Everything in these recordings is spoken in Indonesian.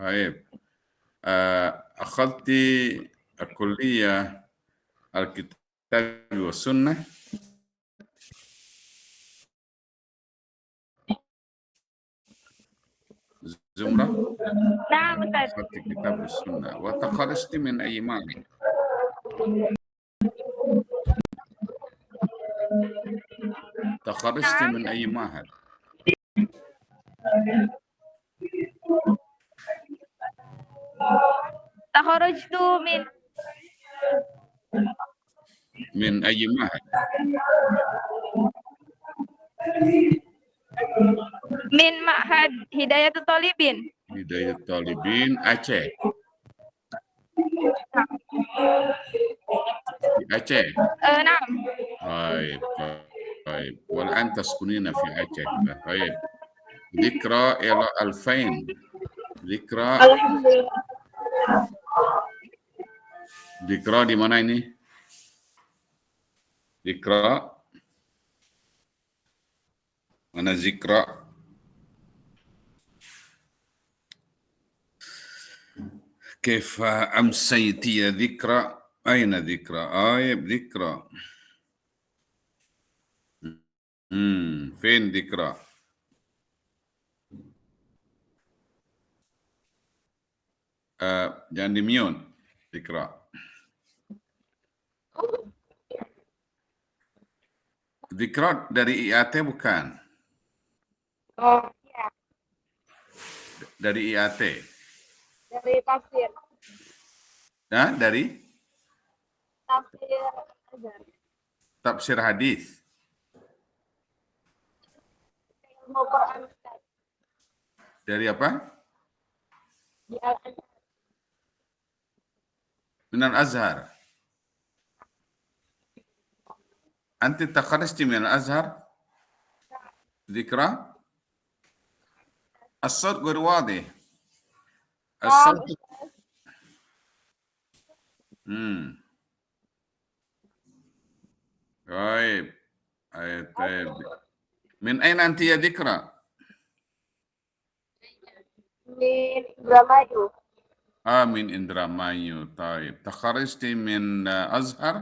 طيب أخذت الكلية الكتاب والسنة؟ زمرة؟ نعم أستاذ. أخذت الكتاب والسنة. وتخرجت من أي معهد؟ تخرجت نعم من أي معهد؟ تخرجت من أي معهد؟ من معهد هداية الطالبين. هداية الطالبين Aceh. في Aceh. نعم. طيب طيب والآن تسكنين في Aceh. طيب ذكرى إلى 2000. ذكرى الحمد لله. ذكرى di mana ini? ذكرى mana ذكرى؟ كيف أمسيت يا ذكرى؟ أين ذكرى؟ ذكرى. فين ذكرى؟ jangan di mute, ذكرى. ذكرى dari IAT bukan? Oh iya, Dari IAT. dari tafsir. Nah, dari Tafsir Azhar. tafsir hadis. Ilmu Quran Ustaz. Dari apa? Di Al-Azhar. من الأزهر. أنت تخرجت من الأزهر؟ ذكرى؟ الصوت غير واضح. الصوت. طيب طيب. من أين أنت يا ذكرى؟ من Indramayu. من إندرامايو. طيب تخرجت من أزهر؟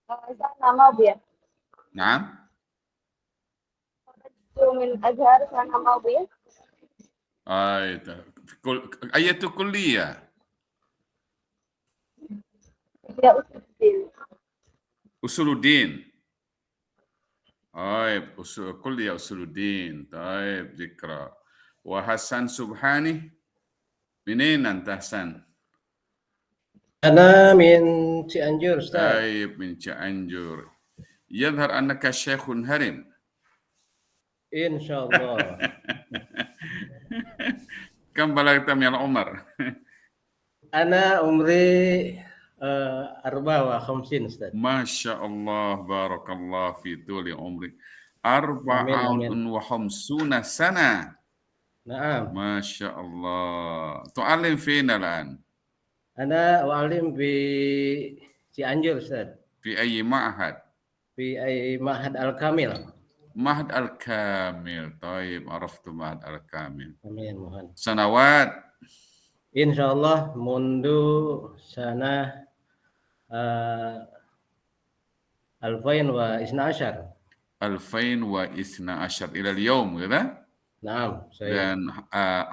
Sana Mawbir. نعم. من Azhar sana Mawbir. أية كلية؟ Ya Ustaz. أصول الدين. طيب كلية أصول الدين. طيب ذكرى. وحسن سبحاني منين أنت حسن؟ أنا من Cianjur أستاذ. طيب من Cianjur. يظهر أنك شيخ هرم. إن شاء الله. كم بلغت من العمر؟ أنا عمري 54 أستاذ. ما شاء الله بارك الله في طول عمرك. 54 سنة. نعم. ما شاء الله. تعلم فين الآن؟ أنا أعلم في Cianjur أستاذ. في أي معهد؟ في أي معهد الكامل. معهد الكامل. طيب عرفت معهد الكامل. أمين mohon. سنوات؟ إن شاء الله منذ سنة 2012. 2012 إلى اليوم كذا؟ نعم. Dan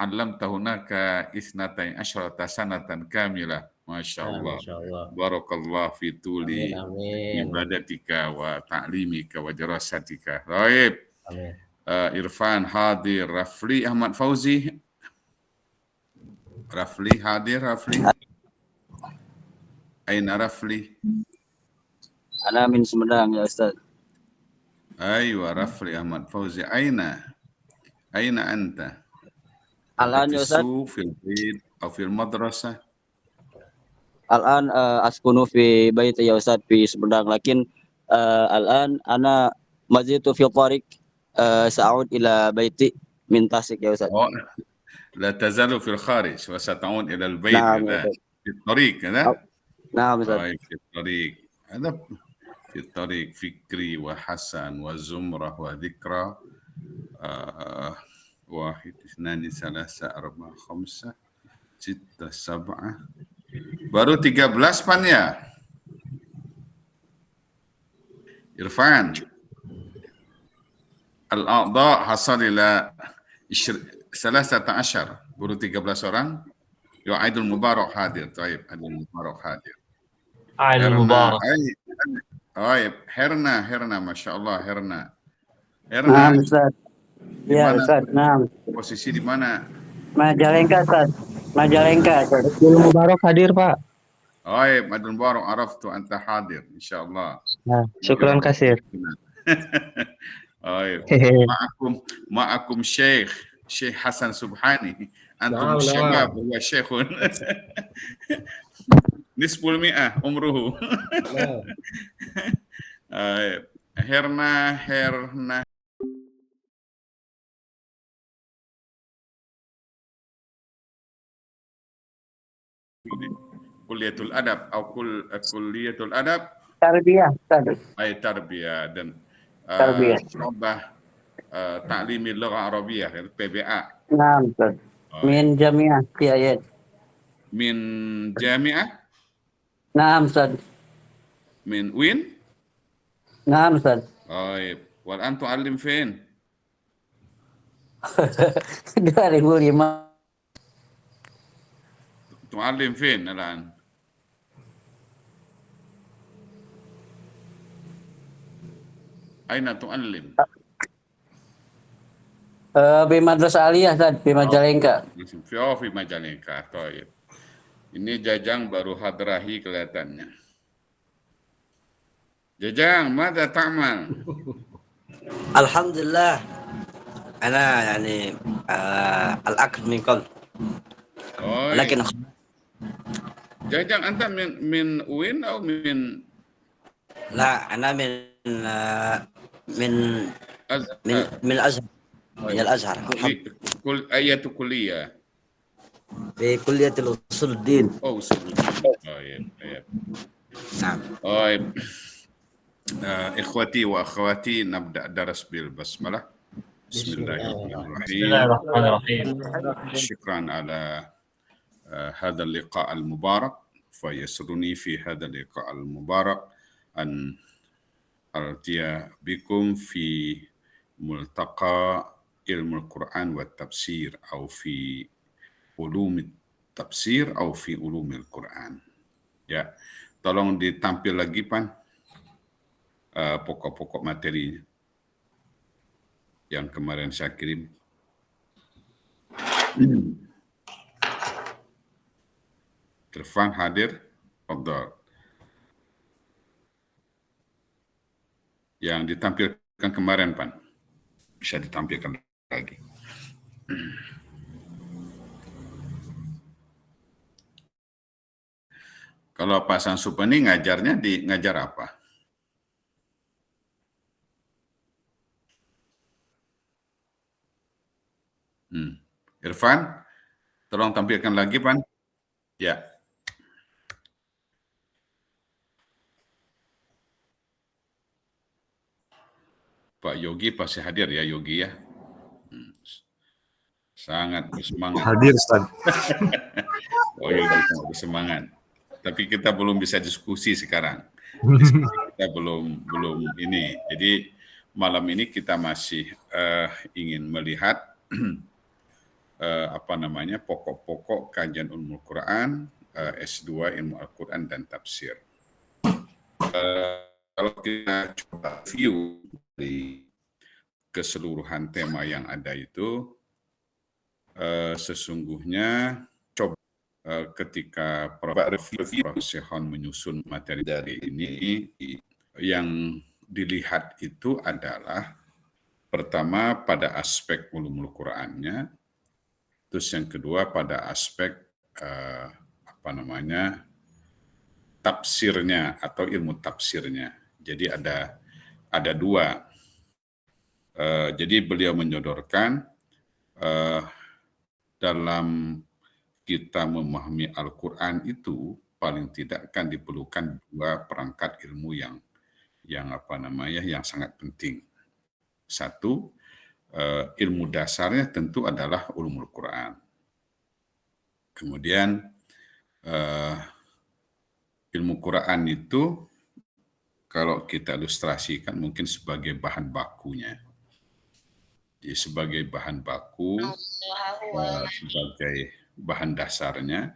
علمت هناك 12 سنة كاملة. ما شاء الله. ما شاء الله. بارك الله في طول عبادتك وتعليمك ودراستك. طيب. إرفان حاضر. رفلي أحمد فوزي. رفلي حاضر. رفلي أين رفلي؟ أنا من Sumedang يا أستاذ. أيوة رفلي أحمد فوزي. أين أنت؟ الآن في يا أستاذ. السوق في البيت أو في المدرسة؟ الآن أسكن في بيت يا أستاذ في Sumedang، لكن الآن أنا ما زلت في الطريق، سأعود إلى بيتي من تاسك يا أستاذ. لا تزال في الخارج وستعود إلى البيت. نعم كذا في الطريق كذا؟ نعم أستاذ. طيب في الطريق. هذا في الطريق فكري وحسن وزمرة وذكرى واحد اثنان ثلاثة أربعة خمسة ستة سبعة. Baru 13 pan ya? Irfan. Al-a'dha hasal ila 13, baru 13 orang. Yo Aidul Mubarak hadir. Taib, Aidul Mubarak hadir. عيد المبارك. Herna, Masya Allah, Herna. Naam, Ustaz. Di Ya, mana Ustaz. Naam. posisi di mana? Majalengka, Ustaz. Majalengka, Ustaz. Aidul Mubarak hadir, Pak. Aidul Mubarak, araftu anta hadir, Insya Allah. Nah, syukran kasir. Ma'akum Syekh Hasan Subhani. Antum Naam, syabab, huwa syekhun. Nisful mi'ah umruhu. Herna. Kuliatul Adab atau Kuliatul Adab. Tarbiyah, Ustaz. Tarbiyah dan Tarbiyah. Syu'bah Ta'limil Lugha Arabiyah, PBA. Naam, Ustaz. Min Jamiah Qiyayat. Min Jami'ah, Naam, Ustaz. min Win. Naam, Ustaz. Wal antu alim fin. 2005. تعلم فين الآن؟ أين تعلم؟ Di Madrasah Aliyah, Ustaz. Di Majalengka. في Majalengka. طيب. Ini Jajang baru hadrahi kelihatannya. Jajang, ماذا تعمل؟ الحمد لله أنا يعني الأكل من قبل لكن Jajang, أنت من وين أو من لا أنا من الأزهر من الأزهر أية كلية؟ في كلية الأصول الدين. طيب. نعم. طيب. إخوتي وأخواتي نبدأ درس بالبسملة. بسم الله الرحمن الرحيم. شكرا على هذا اللقاء المبارك. فيسرني في هذا اللقاء المبارك أن ألتقي بكم في ملتقى علم القرآن والتفسير أو في علوم التفسير أو في علوم القرآن. Ya, tolong ditampil lagi Pan pokok-pokok materinya yang kemarin saya kirim. Irfan hadir, Fadhal. Yang ditampilkan kemarin, Pan, bisa ditampilkan lagi. Kalau Pak Sansupani ngajarnya ngajar apa? Irfan, tolong tampilkan lagi, Pan. Ya. Pak Yogi pasti hadir ya, Yogi ya. Sangat bersemangat. Hadir, Ustaz. Oh, Yogi sangat bersemangat. Tapi kita belum bisa diskusi sekarang. Kita belum ini. Jadi malam ini kita masih ingin melihat pokok-pokok kajian Ulumul Quran, S2 Ilmu Al-Quran dan Tafsir. Kalau kita coba view dari keseluruhan tema yang ada itu, sesungguhnya ketika Prof. Sehon menyusun materi dari ini, yang dilihat itu adalah pertama pada aspek ulumul Qur'annya, terus yang kedua pada aspek tafsirnya atau ilmu tafsirnya. Jadi ada dua. Jadi beliau menyodorkan dalam kita memahami Al-Quran itu paling tidak kan diperlukan dua perangkat ilmu yang sangat penting. Satu, ilmu dasarnya tentu adalah ulumul Quran. Kemudian ilmu Quran itu kalau kita ilustrasikan mungkin sebagai bahan bakunya. Jadi sebagai bahan baku, sebagai bahan dasarnya.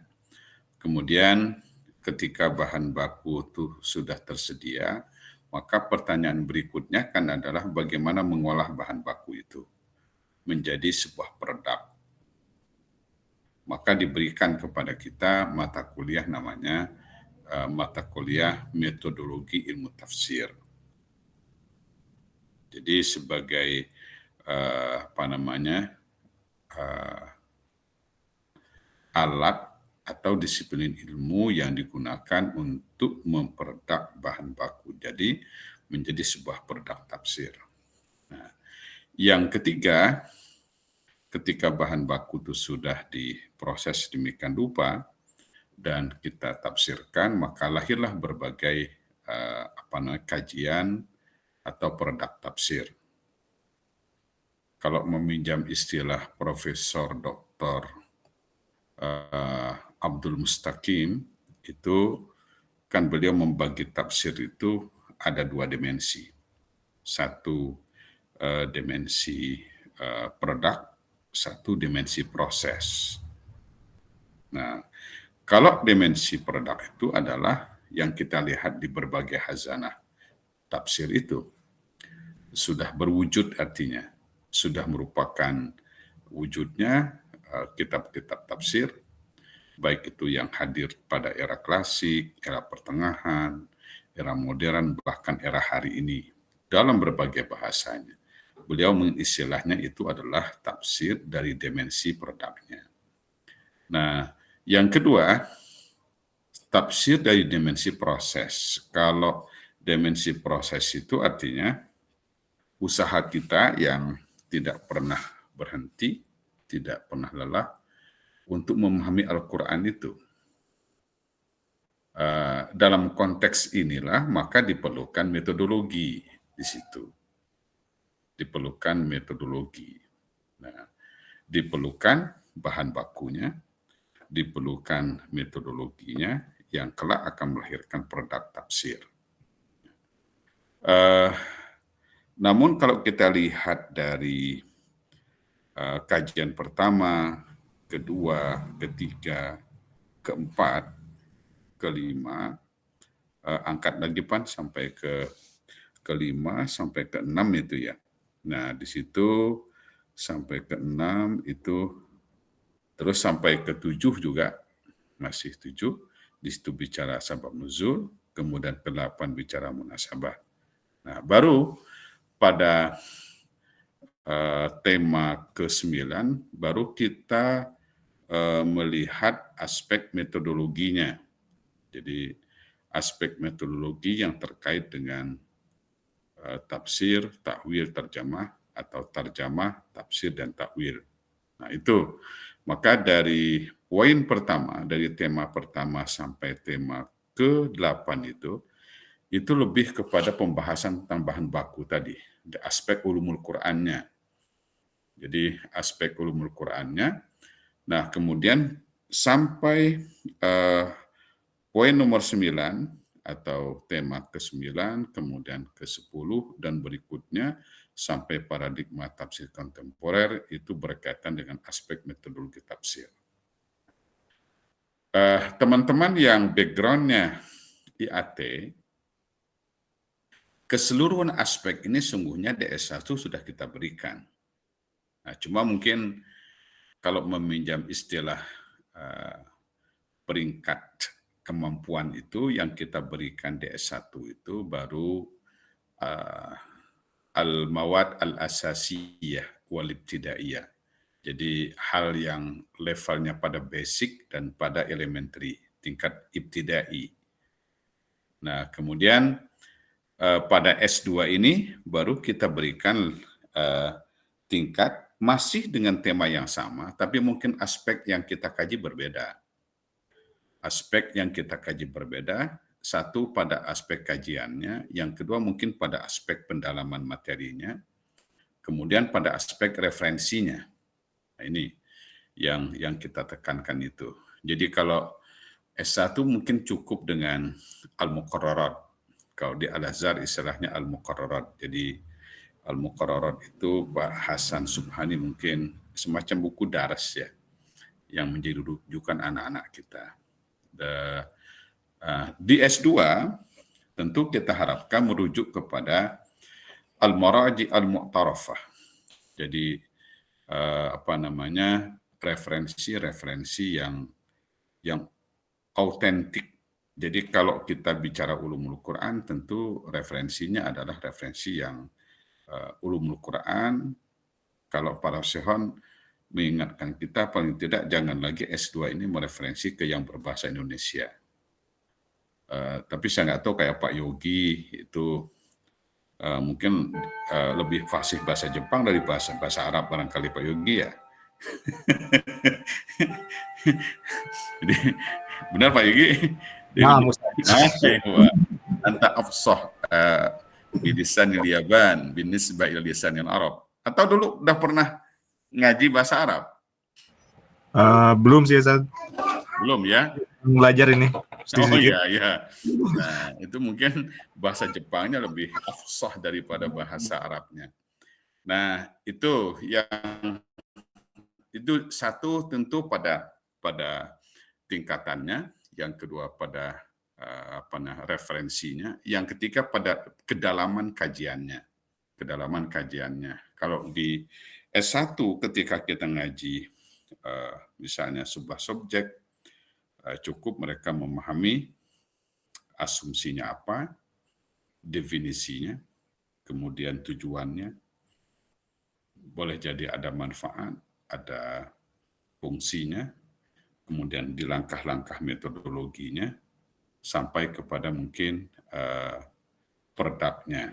Kemudian ketika bahan baku itu sudah tersedia, maka pertanyaan berikutnya kan adalah bagaimana mengolah bahan baku itu menjadi sebuah produk. Maka diberikan kepada kita mata kuliah namanya mata kuliah metodologi ilmu tafsir. Jadi sebagai alat atau disiplin ilmu yang digunakan untuk memperdak bahan baku. Jadi menjadi sebuah produk tafsir. Nah, yang ketiga, ketika bahan baku itu sudah diproses demikian rupa dan kita tafsirkan, maka lahirlah berbagai kajian atau produk tafsir. Kalau meminjam istilah Profesor Dr. Abdul Mustaqim, itu kan beliau membagi tafsir itu ada 2 dimensi. Satu dimensi produk, satu dimensi proses. Nah, kalau dimensi produk itu adalah yang kita lihat di berbagai khazanah tafsir itu. Sudah berwujud artinya, sudah merupakan wujudnya kitab-kitab tafsir, baik itu yang hadir pada era klasik, era pertengahan, era modern, bahkan era hari ini, dalam berbagai bahasanya. Beliau mengistilahnya itu adalah tafsir dari dimensi produknya. Nah, yang kedua, tafsir dari dimensi proses. Kalau dimensi proses itu artinya usaha kita yang tidak pernah berhenti, tidak pernah lelah untuk memahami Al-Quran itu. Dalam konteks inilah maka diperlukan metodologi di situ. Diperlukan metodologi. Nah, diperlukan bahan bakunya, diperlukan metodologinya yang kelak akan melahirkan produk tafsir. Namun kalau kita lihat dari kajian pertama, kedua, ketiga, keempat, kelima, angkat lagi Pan sampai kelima sampai keenam itu ya. Nah di situ sampai keenam itu terus sampai ketujuh juga masih 7. Di situ bicara sabab nuzul, kemudian ke-8 bicara munasabah. Nah baru pada tema ke-9 baru kita melihat aspek metodologinya. Jadi aspek metodologi yang terkait dengan tafsir, takwil, terjemah, atau terjemah, tafsir, dan takwil. Nah itu, maka dari poin pertama, dari tema pertama sampai tema ke-8 itu lebih kepada pembahasan tentang bahan baku tadi, aspek ulumul Qur'annya. Jadi aspek ulumul Qur'annya. Nah kemudian sampai poin nomor 9 atau tema ke-9, kemudian ke-10 dan berikutnya sampai paradigma tafsir kontemporer itu berkaitan dengan aspek metodologi tafsir. Teman-teman yang background-nya IAT, keseluruhan aspek ini sungguhnya DS1 sudah kita berikan. Nah, cuma mungkin kalau meminjam istilah peringkat kemampuan itu yang kita berikan DS1 itu baru al-mawad al-asasiyah wal-ibtidaiyah. Jadi hal yang levelnya pada basic dan pada elementary, tingkat ibtidai. Nah, kemudian pada S2 ini baru kita berikan tingkat masih dengan tema yang sama, tapi mungkin aspek yang kita kaji berbeda. Aspek yang kita kaji berbeda, satu pada aspek kajiannya, yang kedua mungkin pada aspek pendalaman materinya, Kemudian pada aspek referensinya, nah ini yang kita tekankan itu. Jadi kalau S1 mungkin cukup dengan al-muqarrarat. Kalau di Al-Azhar istilahnya al-muqarrarat. Jadi al-muqarrarat itu Pak Hasan Subhani mungkin semacam buku daras ya, yang menjadi rujukan anak-anak kita. Di S2 tentu kita harapkan merujuk kepada al-maraji al-mu'tarafah. Jadi referensi-referensi yang autentik. Jadi kalau kita bicara ulumul Quran, tentu referensinya adalah referensi yang ulumul Quran. Kalau para syehon mengingatkan kita, paling tidak jangan lagi S2 ini mereferensi ke yang berbahasa Indonesia. Tapi saya nggak tahu kayak Pak Yogi itu mungkin lebih fasih bahasa Jepang dari bahasa Arab barangkali Pak Yogi ya. Jadi benar Pak Yogi? Nah, Anta afsah bilisanil Yaban binisbah ila lisanil Arab. Atau dulu udah pernah ngaji bahasa Arab? Belum sih Ustaz. Belum ya? Belajar ini. Oh iya. Nah, itu mungkin bahasa Jepangnya lebih afsah daripada bahasa Arabnya. Nah, itu satu tentu pada tingkatannya, yang kedua pada referensinya, yang ketiga pada kedalaman kajiannya. Kalau di S1 ketika kita ngaji misalnya sebuah subjek, cukup mereka memahami asumsinya apa, definisinya, kemudian tujuannya, boleh jadi ada manfaat, ada fungsinya, kemudian di langkah-langkah metodologinya, sampai kepada mungkin produknya.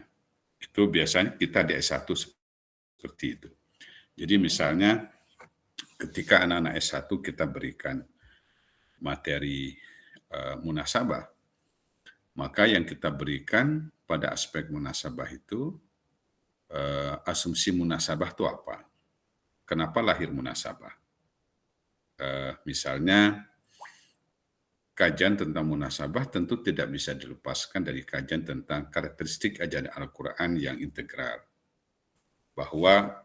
Itu biasanya kita di S1 seperti itu. Jadi misalnya ketika anak-anak S1 kita berikan materi munasabah, maka yang kita berikan pada aspek munasabah itu, asumsi munasabah itu apa? Kenapa lahir munasabah? Misalnya, kajian tentang munasabah tentu tidak bisa dilepaskan dari kajian tentang karakteristik ajaran Al-Quran yang integral. Bahwa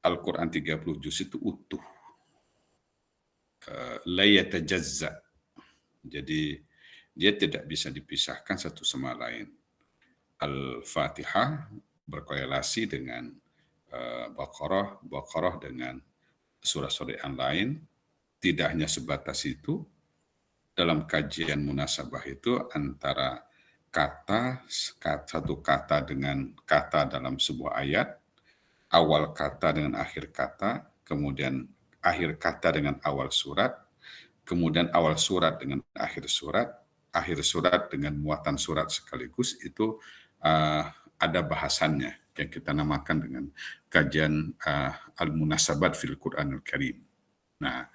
Al-Quran 30 juz itu utuh. La yatajazza. Jadi dia tidak bisa dipisahkan satu sama lain. Al-Fatihah berkorelasi dengan Baqarah dengan surah-surah yang lain. Tidak hanya sebatas itu, dalam kajian munasabah itu antara satu kata dengan kata dalam sebuah ayat, awal kata dengan akhir kata, kemudian akhir kata dengan awal surat, kemudian awal surat dengan akhir surat dengan muatan surat sekaligus, itu ada bahasannya yang kita namakan dengan kajian al-munasabat fil Quranul Karim. Nah,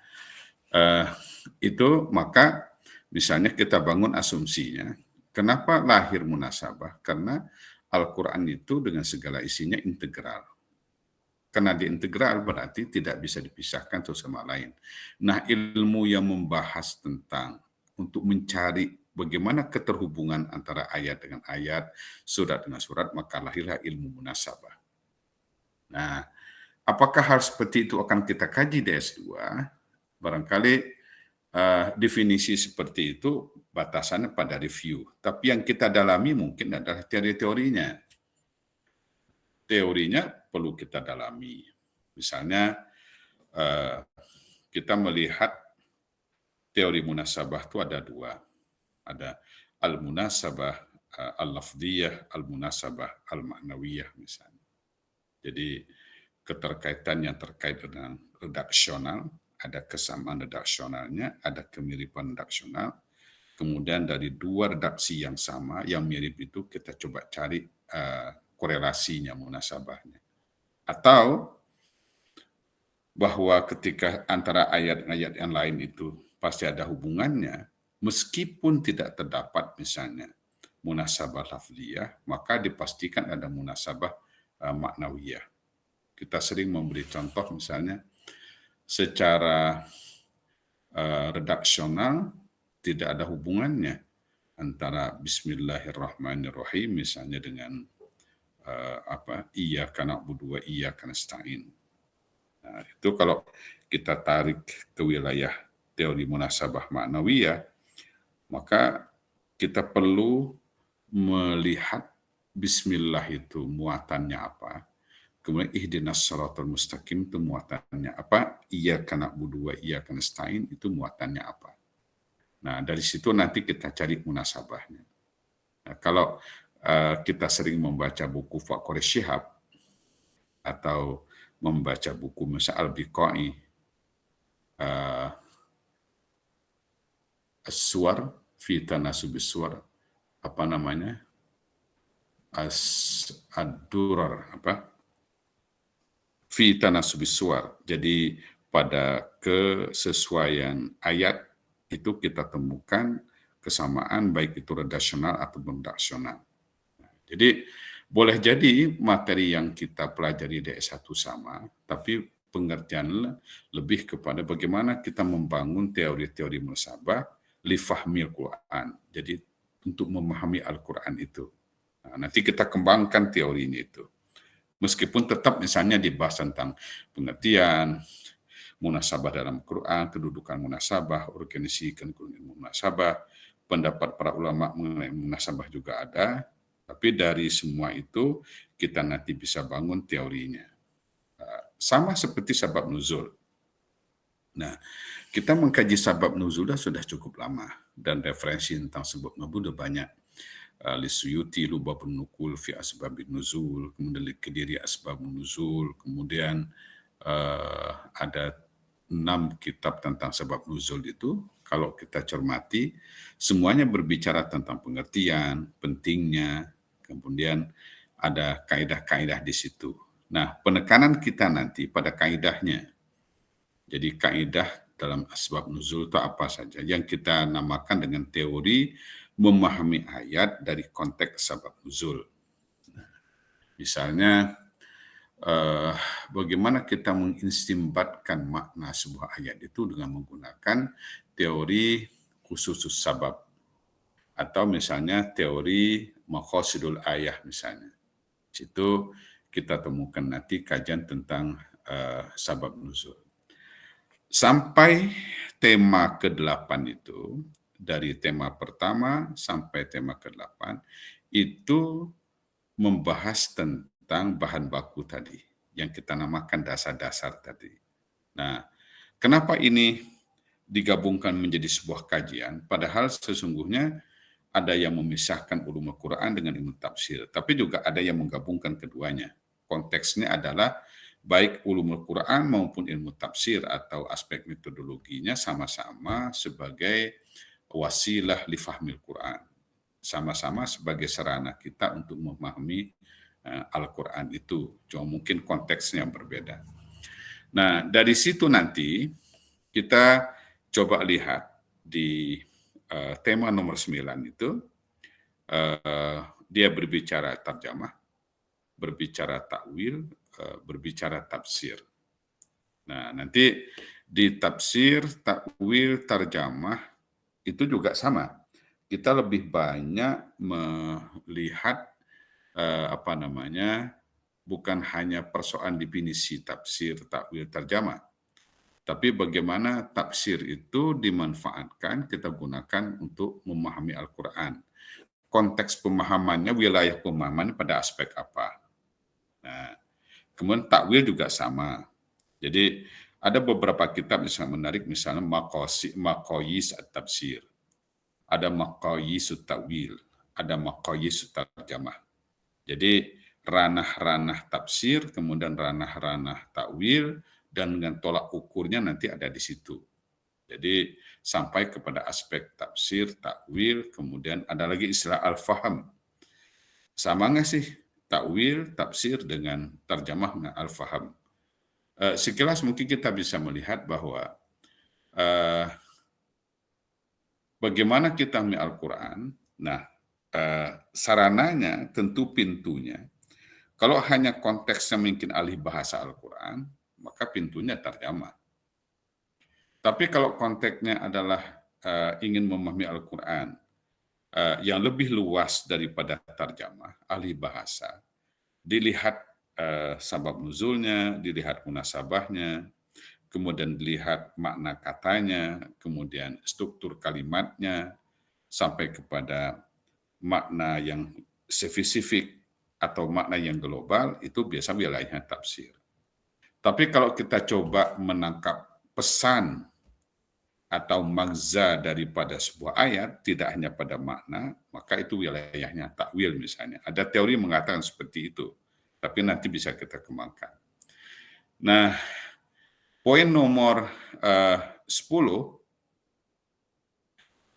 itu maka misalnya kita bangun asumsinya, kenapa lahir munasabah? Karena Al-Quran itu dengan segala isinya integral. Karena dia integral berarti tidak bisa dipisahkan satu sama lain. Nah, ilmu yang membahas tentang untuk mencari bagaimana keterhubungan antara ayat dengan ayat, surat dengan surat, maka lahirlah ilmu munasabah. Nah, apakah hal seperti itu akan kita kaji di S2? Barangkali definisi seperti itu batasannya pada review. Tapi yang kita dalami mungkin adalah teori-teorinya. Teorinya perlu kita dalami. Misalnya kita melihat teori munasabah itu ada dua. Ada al-munasabah al-lafdiyah, al-munasabah al-ma'nawiyah misalnya. Jadi keterkaitan yang terkait dengan redaksional, ada kesamaan redaksionalnya, ada kemiripan redaksional. Kemudian dari dua redaksi yang sama, yang mirip itu kita coba cari korelasinya, munasabahnya. Atau bahwa ketika antara ayat-ayat yang lain itu pasti ada hubungannya, meskipun tidak terdapat misalnya munasabah lafziyah, maka dipastikan ada munasabah maknawiyah. Kita sering memberi contoh misalnya secara redaksional tidak ada hubungannya antara Bismillahirrahmanirrahim misalnya dengan Iyyaka na'budu wa iyyaka nasta'in. Nah, itu kalau kita tarik ke wilayah teori munasabah ma'nawiyah, maka kita perlu melihat Bismillah itu muatannya apa, kemudian ihdinas shiratal mustaqim itu muatannya apa, iyyaka na'budu wa iyyaka nasta'in itu muatannya apa. Nah, dari situ nanti kita cari munasabahnya. Nah, kalau kita sering membaca buku Faqih Shihab atau membaca buku misalnya Al-Biqai, As-Suwar fi Tanasubis Suwar, apa namanya? Ad-Durar fi Tanasubis Suwar. Jadi pada kesesuaian ayat itu kita temukan kesamaan baik itu redaksional atau redaksional. Jadi boleh jadi materi yang kita pelajari di S1 sama, tapi pengertian lebih kepada bagaimana kita membangun teori-teori munasabah li fahmil Quran. Jadi untuk memahami Al-Quran itu. Nah, nanti kita kembangkan teorinya itu. Meskipun tetap misalnya dibahas tentang pengertian, munasabah dalam Quran, kedudukan munasabah, organisasi munasabah, pendapat para ulama mengenai munasabah juga ada, tapi dari semua itu kita nanti bisa bangun teorinya. Sama seperti sabab nuzul. Nah, kita mengkaji sabab nuzul sudah cukup lama dan referensi tentang sabab nuzul sudah banyak. Lisuyuti Lubabun Nukul fi asbabin nuzul, kemudian Kediri asbabun nuzul, kemudian ada 6 kitab tentang sebab nuzul itu, kalau kita cermati, semuanya berbicara tentang pengertian, pentingnya, kemudian ada kaidah-kaidah di situ. Nah, penekanan kita nanti pada kaidahnya. Jadi kaidah dalam asbab nuzul itu apa saja, yang kita namakan dengan teori memahami ayat dari konteks sebab nuzul. Nah, misalnya, bagaimana kita mengistimbatkan makna sebuah ayat itu dengan menggunakan teori khusus sabab atau misalnya teori maqasidul ayah misalnya. Situ kita temukan nanti kajian tentang sabab nuzul. Sampai tema ke-8 itu, dari tema pertama sampai tema ke-8 itu membahas tentang bahan baku tadi, yang kita namakan dasar-dasar tadi. Nah, kenapa ini digabungkan menjadi sebuah kajian, padahal sesungguhnya ada yang memisahkan ulumul Quran dengan ilmu tafsir, tapi juga ada yang menggabungkan keduanya. Konteksnya adalah baik ulumul Quran maupun ilmu tafsir atau aspek metodologinya sama-sama sebagai wasilah li fahmil Quran. Sama-sama sebagai sarana kita untuk memahami Al-Quran itu. Cuma mungkin konteksnya berbeda. Nah, dari situ nanti kita coba lihat di tema nomor 9 itu, dia berbicara tarjamah, berbicara takwil, berbicara tafsir. Nah, nanti di tafsir, takwil, tarjamah itu juga sama. Kita lebih banyak melihat bukan hanya persoalan definisi tafsir, takwil, tarjamah, tapi bagaimana tafsir itu dimanfaatkan, kita gunakan untuk memahami Al-Quran. Konteks pemahamannya, wilayah pemahaman pada aspek apa. Nah, kemudian takwil juga sama. Jadi ada beberapa kitab yang sangat menarik, misalnya Maqayis at-Tafsir, ada Maqayis at-Takwil, ada Maqayis at-Tarjamah. Jadi ranah-ranah tafsir, kemudian ranah-ranah takwil, dan dengan tolak ukurnya nanti ada di situ. Jadi sampai kepada aspek tafsir, takwil, kemudian ada lagi istilah al-faham. Sama nggak sih takwil, tafsir dengan tarjamah dengan al-faham? Sekilas mungkin kita bisa melihat bahwa bagaimana kita memahami Al-Quran. Nah, sarananya tentu pintunya Kalau hanya konteksnya mungkin alih bahasa Al-Quran, maka pintunya tarjamah. Tapi kalau konteksnya adalah ingin memahami Al-Quran yang lebih luas daripada tarjamah, alih bahasa, dilihat sabab nuzulnya, dilihat munasabahnya, kemudian dilihat makna katanya, kemudian struktur kalimatnya, sampai kepada makna yang spesifik atau makna yang global, itu biasa wilayahnya tafsir. Tapi kalau kita coba menangkap pesan atau magza daripada sebuah ayat, tidak hanya pada makna, maka itu wilayahnya takwil misalnya. Ada teori mengatakan seperti itu, tapi nanti bisa kita kembangkan. Nah, poin nomor 10,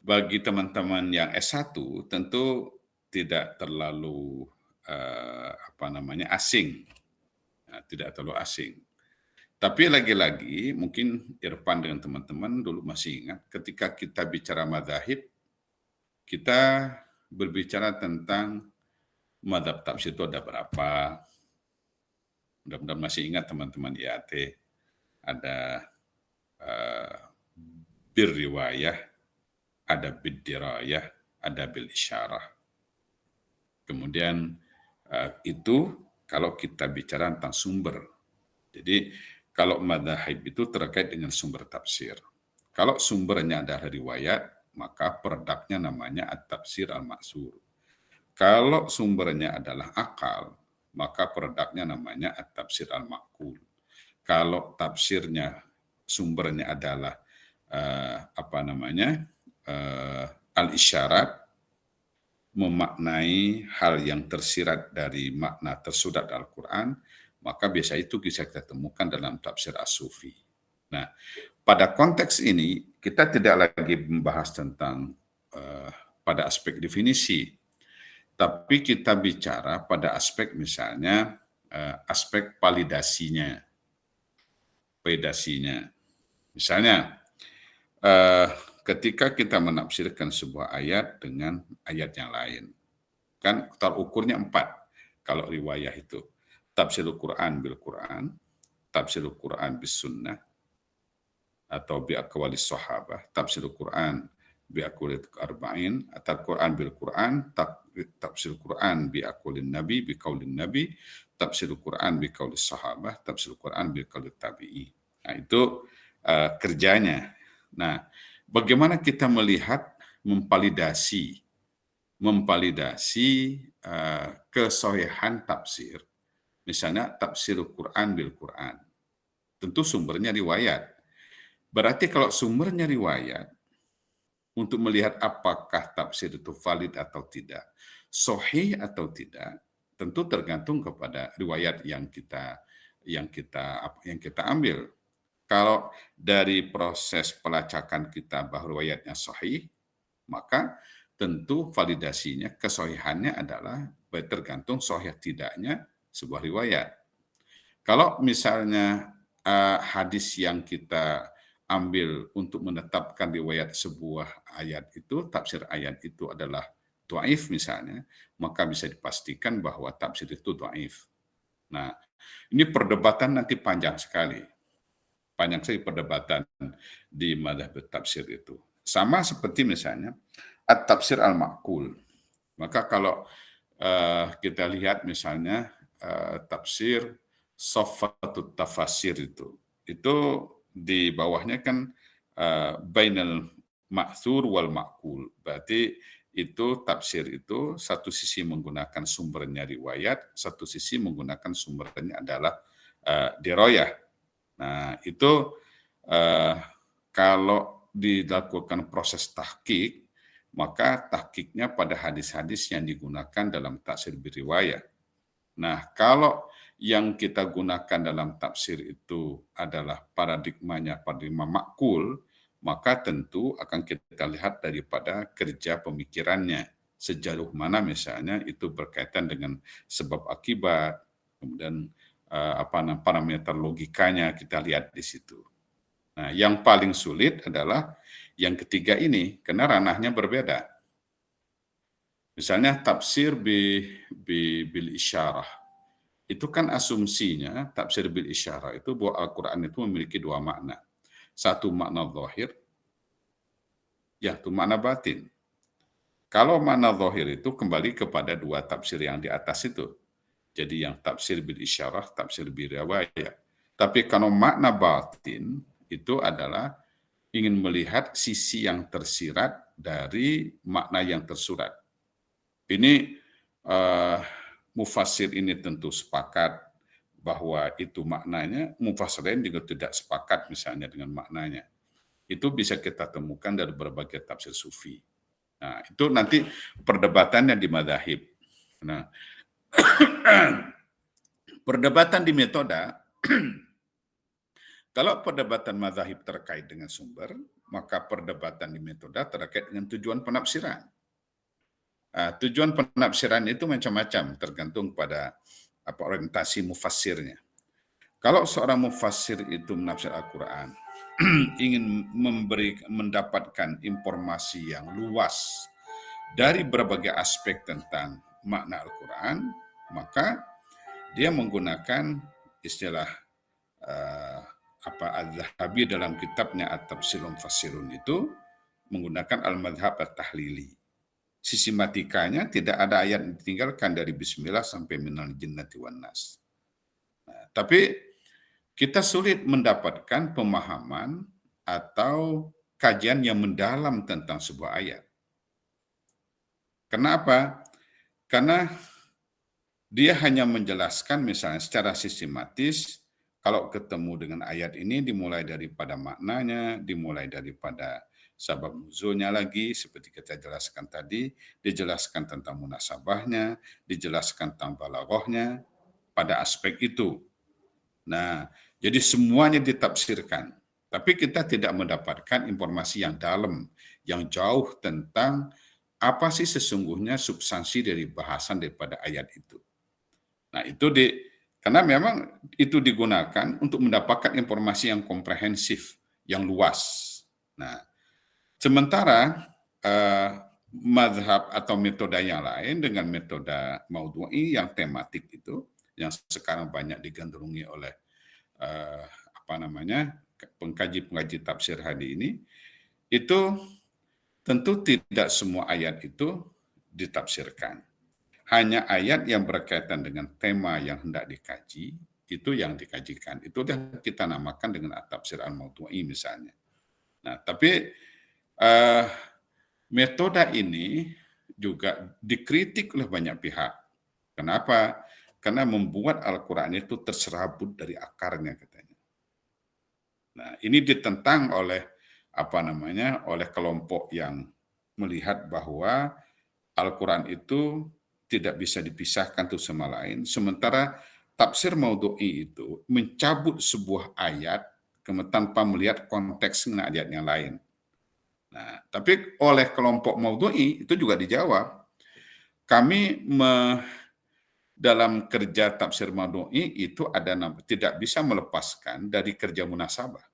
bagi teman-teman yang S1 tentu tidak terlalu asing, tidak terlalu asing. Tapi lagi-lagi mungkin Irfan dengan teman-teman dulu masih ingat ketika kita bicara madzhab, kita berbicara tentang madzhab tafsir itu ada berapa. Mudah-mudahan masih ingat teman-teman IAT. Ada bil riwayah, ada bil dirayah, ada bil isyarah. Kemudian itu kalau kita bicara tentang sumber. Jadi kalau madzhab itu terkait dengan sumber tafsir. Kalau sumbernya adalah riwayat, maka produknya namanya at-tafsir al-ma'sur. Kalau sumbernya adalah akal, maka produknya namanya at-tafsir al-ma'qul. Kalau tafsirnya sumbernya adalah al-isyarat, memaknai hal yang tersirat dari makna tersurat Al-Quran, maka biasa itu bisa kita temukan dalam tafsir as-sufi. Nah, pada konteks ini kita tidak lagi membahas tentang pada aspek definisi, tapi kita bicara pada aspek misalnya aspek validasinya. Misalnya, ketika kita menafsirkan sebuah ayat dengan ayat yang lain, kan tolak ukurnya 4 kalau riwayah itu. Tafsirul Quran bil Quran, tafsirul Quran bis sunnah, atau bi aqwalis sahabah, tafsirul Quran bi aqwalit arba'in, atau Quran bil Quran, tafsirul Quran bi aqwalin nabi, bi qaulin nabi, tafsirul Quran bi qaulis sahabah, tafsirul Quran bi qaulit tabi'i. Nah, itu kerjanya. Nah, bagaimana kita melihat memvalidasi kesohihan tafsir. Misalnya tafsirul Quran bil Quran. Tentu sumbernya riwayat. Berarti kalau sumbernya riwayat, untuk melihat apakah tafsir itu valid atau tidak, sahih atau tidak, tentu tergantung kepada riwayat yang kita ambil. Kalau dari proses pelacakan kita bahwa riwayatnya sahih, maka tentu validasinya, kesahihannya adalah tergantung sahih tidaknya sebuah riwayat. Kalau misalnya hadis yang kita ambil untuk menetapkan riwayat sebuah ayat itu, tafsir ayat itu adalah dhaif misalnya, maka bisa dipastikan bahwa tafsir itu dhaif. Nah, ini perdebatan nanti panjang sekali perdebatan di madzhab tafsir itu. Sama seperti misalnya at-tafsir al-ma'qul. Maka kalau kita lihat misalnya tafsir Saffatut Tafasir itu di bawahnya kan bainal ma'thur wal ma'qul. Berarti itu tafsir itu satu sisi menggunakan sumbernya riwayat, satu sisi menggunakan sumbernya adalah dirayah. Nah, itu kalau dilakukan proses tahqiq, maka tahqiqnya pada hadis-hadis yang digunakan dalam tafsir biriwayat. Nah, kalau yang kita gunakan dalam tafsir itu adalah paradigma makul, maka tentu akan kita lihat daripada kerja pemikirannya. Sejauh mana misalnya itu berkaitan dengan sebab akibat, kemudian parameter logikanya kita lihat di situ. Nah, yang paling sulit adalah yang ketiga ini, karena ranahnya berbeda. Misalnya tafsir bil isyarah. itu kan asumsinya tafsir bil isyarah itu bahwa Al-Quran itu memiliki dua makna. Satu makna zahir, yang itu makna batin. Kalau makna zahir itu kembali kepada dua tafsir yang di atas itu. Jadi yang tafsir bil isyarah, tafsir bil riwayah. Tapi kalau makna batin itu adalah ingin melihat sisi yang tersirat dari makna yang tersurat. Ini mufassir ini tentu sepakat bahwa itu maknanya, mufassirin juga tidak sepakat misalnya dengan maknanya. Itu bisa kita temukan dari berbagai tafsir sufi. Nah, itu nanti perdebatannya di madzhab. Nah, perdebatan di metode, kalau perdebatan madzhab terkait dengan sumber, maka perdebatan di metode terkait dengan tujuan penafsiran. Tujuan penafsiran itu macam-macam, tergantung pada orientasi mufassirnya. Kalau seorang mufassir itu menafsir Al-Quran, ingin mendapatkan informasi yang luas dari berbagai aspek tentang makna Al-Quran, maka dia menggunakan istilah Az-Zahabi dalam kitabnya At-Tafsirul Mufassirun itu menggunakan al-madhhab at-tahlili. Sistematikanya tidak ada ayat yang ditinggalkan dari bismillah sampai minal jinnati wan nas. Nah, tapi kita sulit mendapatkan pemahaman atau kajian yang mendalam tentang sebuah ayat. Kenapa? Karena dia hanya menjelaskan misalnya secara sistematis, kalau ketemu dengan ayat ini dimulai daripada maknanya, dimulai daripada sabab nuzulnya lagi, seperti kita jelaskan tadi, dijelaskan tentang munasabahnya, dijelaskan tentang balaghahnya, pada aspek itu. Nah, jadi semuanya ditafsirkan. Tapi kita tidak mendapatkan informasi yang dalam, yang jauh tentang apa sih sesungguhnya substansi dari bahasan daripada ayat itu. Nah, itu karena memang itu digunakan untuk mendapatkan informasi yang komprehensif, yang luas. Nah, sementara mazhab atau metode yang lain dengan metode maudhu'i yang tematik itu, yang sekarang banyak digandrungi oleh pengkaji-pengkaji tafsir hari ini, itu tentu tidak semua ayat itu ditafsirkan. Hanya ayat yang berkaitan dengan tema yang hendak dikaji, itu yang dikajikan. Itu yang kita namakan dengan tafsir al-maudhu'i misalnya. Nah, tapi metode ini juga dikritik oleh banyak pihak. Kenapa? Karena membuat Al-Quran itu terserabut dari akarnya katanya. Nah, ini ditentang oleh oleh kelompok yang melihat bahwa Al-Quran itu tidak bisa dipisahkan satu sama lain, sementara tafsir maudhu'i itu mencabut sebuah ayat tanpa melihat konteks dengan ayat yang lain. Nah, tapi oleh kelompok maudhu'i itu juga dijawab. Kami dalam kerja tafsir maudhu'i itu tidak bisa melepaskan dari kerja munasabah.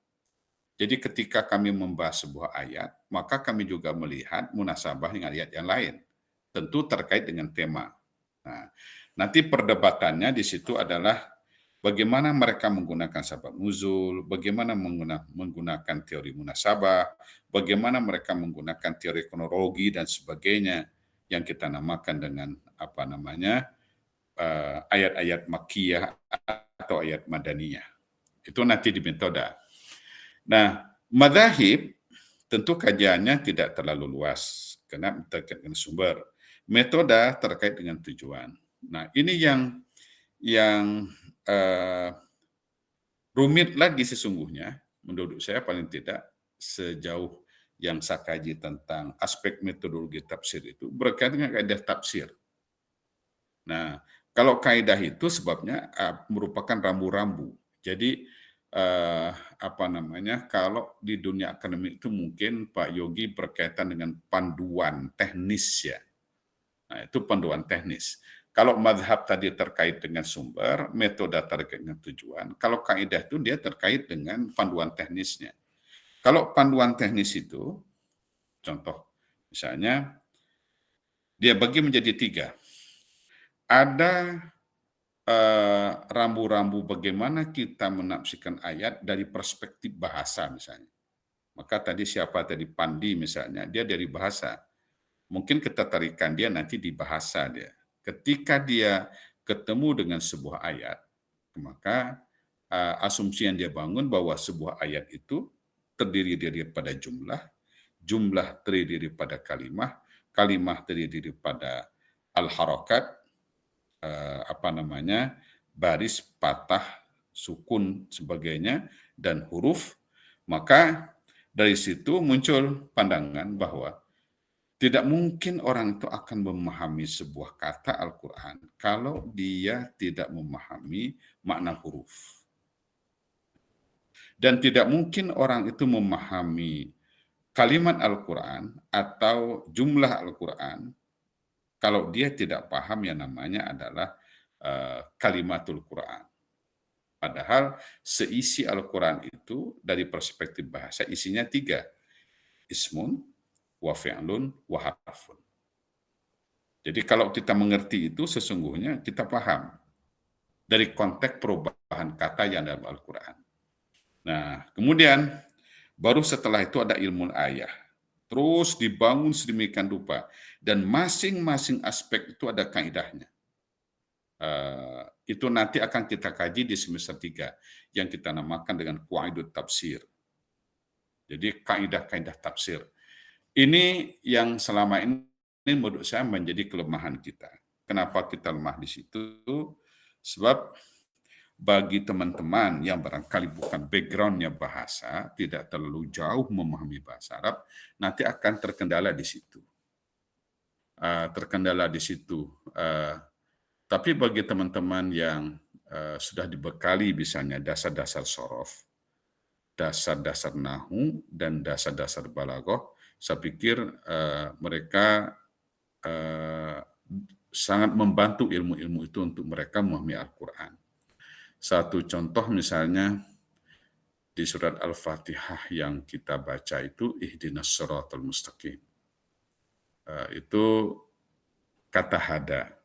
Jadi ketika kami membahas sebuah ayat, maka kami juga melihat munasabah dengan ayat yang lain. Tentu terkait dengan tema. Nah, nanti perdebatannya di situ adalah bagaimana mereka menggunakan sabab nuzul, bagaimana menggunakan teori munasabah, bagaimana mereka menggunakan teori kronologi dan sebagainya yang kita namakan dengan ayat-ayat makkiyah atau ayat madaniyah. Itu nanti di metode. Nah, madzhab tentu kajiannya tidak terlalu luas karena terkait dengan sumber. Metode terkait dengan tujuan. Nah, ini yang rumit lagi sesungguhnya, menurut saya paling tidak sejauh yang saya kaji tentang aspek metodologi tafsir itu berkaitan dengan kaidah tafsir. Nah, kalau kaidah itu sebabnya merupakan rambu-rambu. Jadi kalau di dunia akademik itu mungkin Pak Yogi berkaitan dengan panduan teknis ya. Nah, itu panduan teknis. Kalau mazhab tadi terkait dengan sumber, metode terkait dengan tujuan. Kalau kaidah itu dia terkait dengan panduan teknisnya. Kalau panduan teknis itu, contoh misalnya, dia bagi menjadi 3. Ada rambu-rambu bagaimana kita menafsirkan ayat dari perspektif bahasa misalnya. Maka tadi siapa tadi Pandi misalnya, dia dari bahasa. Mungkin ketertarikan dia nanti di bahasa dia. Ketika dia ketemu dengan sebuah ayat, maka asumsi yang dia bangun bahwa sebuah ayat itu terdiri daripada jumlah, jumlah terdiri daripada kalimah, kalimah terdiri daripada al-harakat, baris, patah, sukun, sebagainya, dan huruf, maka dari situ muncul pandangan bahwa tidak mungkin orang itu akan memahami sebuah kata Al-Quran kalau dia tidak memahami makna huruf. Dan tidak mungkin orang itu memahami kalimat Al-Quran atau jumlah Al-Quran kalau dia tidak paham yang namanya adalah kalimatul Quran. Padahal seisi Al-Quran itu dari perspektif bahasa isinya 3. Ismun, wa fi'lun, wa harfun. Jadi kalau kita mengerti itu sesungguhnya kita paham dari konteks perubahan kata yang dalam Al-Quran. Nah, kemudian baru setelah itu ada ilmu ayah. Terus dibangun sedemikian rupa. Dan masing-masing aspek itu ada kaidahnya. Itu nanti akan kita kaji di semester 3 yang kita namakan dengan qaidut tafsir. Jadi kaidah-kaidah tafsir. Ini yang selama ini menurut saya menjadi kelemahan kita. Kenapa kita lemah di situ? Sebab bagi teman-teman yang barangkali bukan backgroundnya bahasa, tidak terlalu jauh memahami bahasa Arab, nanti akan terkendala di situ. Tapi bagi teman-teman yang sudah dibekali misalnya dasar-dasar sorof, dasar-dasar nahu, dan dasar-dasar balaghah, saya pikir mereka sangat membantu ilmu-ilmu itu untuk mereka memahami Al-Quran. Satu contoh misalnya di surat Al-Fatihah yang kita baca itu ihdinas siratal mustaqim. Itu kata hada.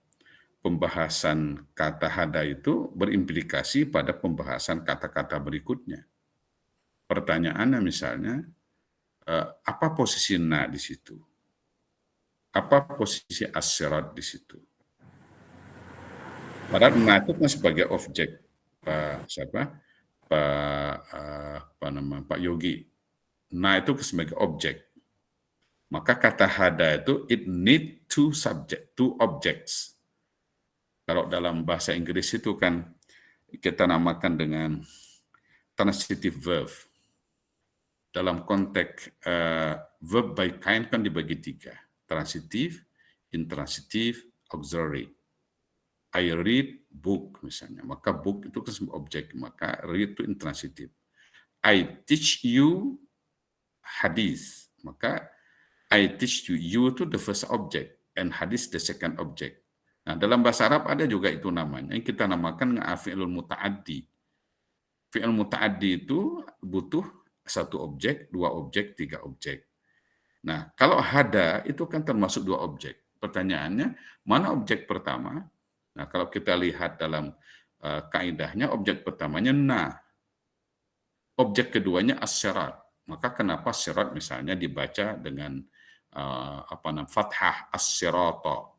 Pembahasan kata hada itu berimplikasi pada pembahasan kata-kata berikutnya. Pertanyaannya misalnya, apa posisi na di situ? Apa posisi as-sirat di situ? Padahal na itu kan sebagai objek. Pak Yogi. Na itu sebagai objek. Maka kata hada itu it need two objects. Kalau dalam bahasa Inggris itu kan kita namakan dengan transitive verb. Dalam konteks verb by kind kan dibagi 3. Transitive, intransitive, auxiliary. I read book misalnya, maka book itu kan objek, maka read itu intransitive. I teach you hadis, maka I teach you, you itu the first object, and hadis the second object. Nah, dalam bahasa Arab ada juga itu namanya, yang kita namakan fi'lul muta'addi. Fi'il muta'addi itu butuh 1 objek, 2 objek, 3 objek. Nah, kalau hada itu kan termasuk 2 objek. Pertanyaannya, mana objek pertama? Nah, kalau kita lihat dalam kaidahnya, objek pertamanya na. Objek keduanya as-sirat. Maka kenapa sirat misalnya dibaca dengan fathah as-sirata.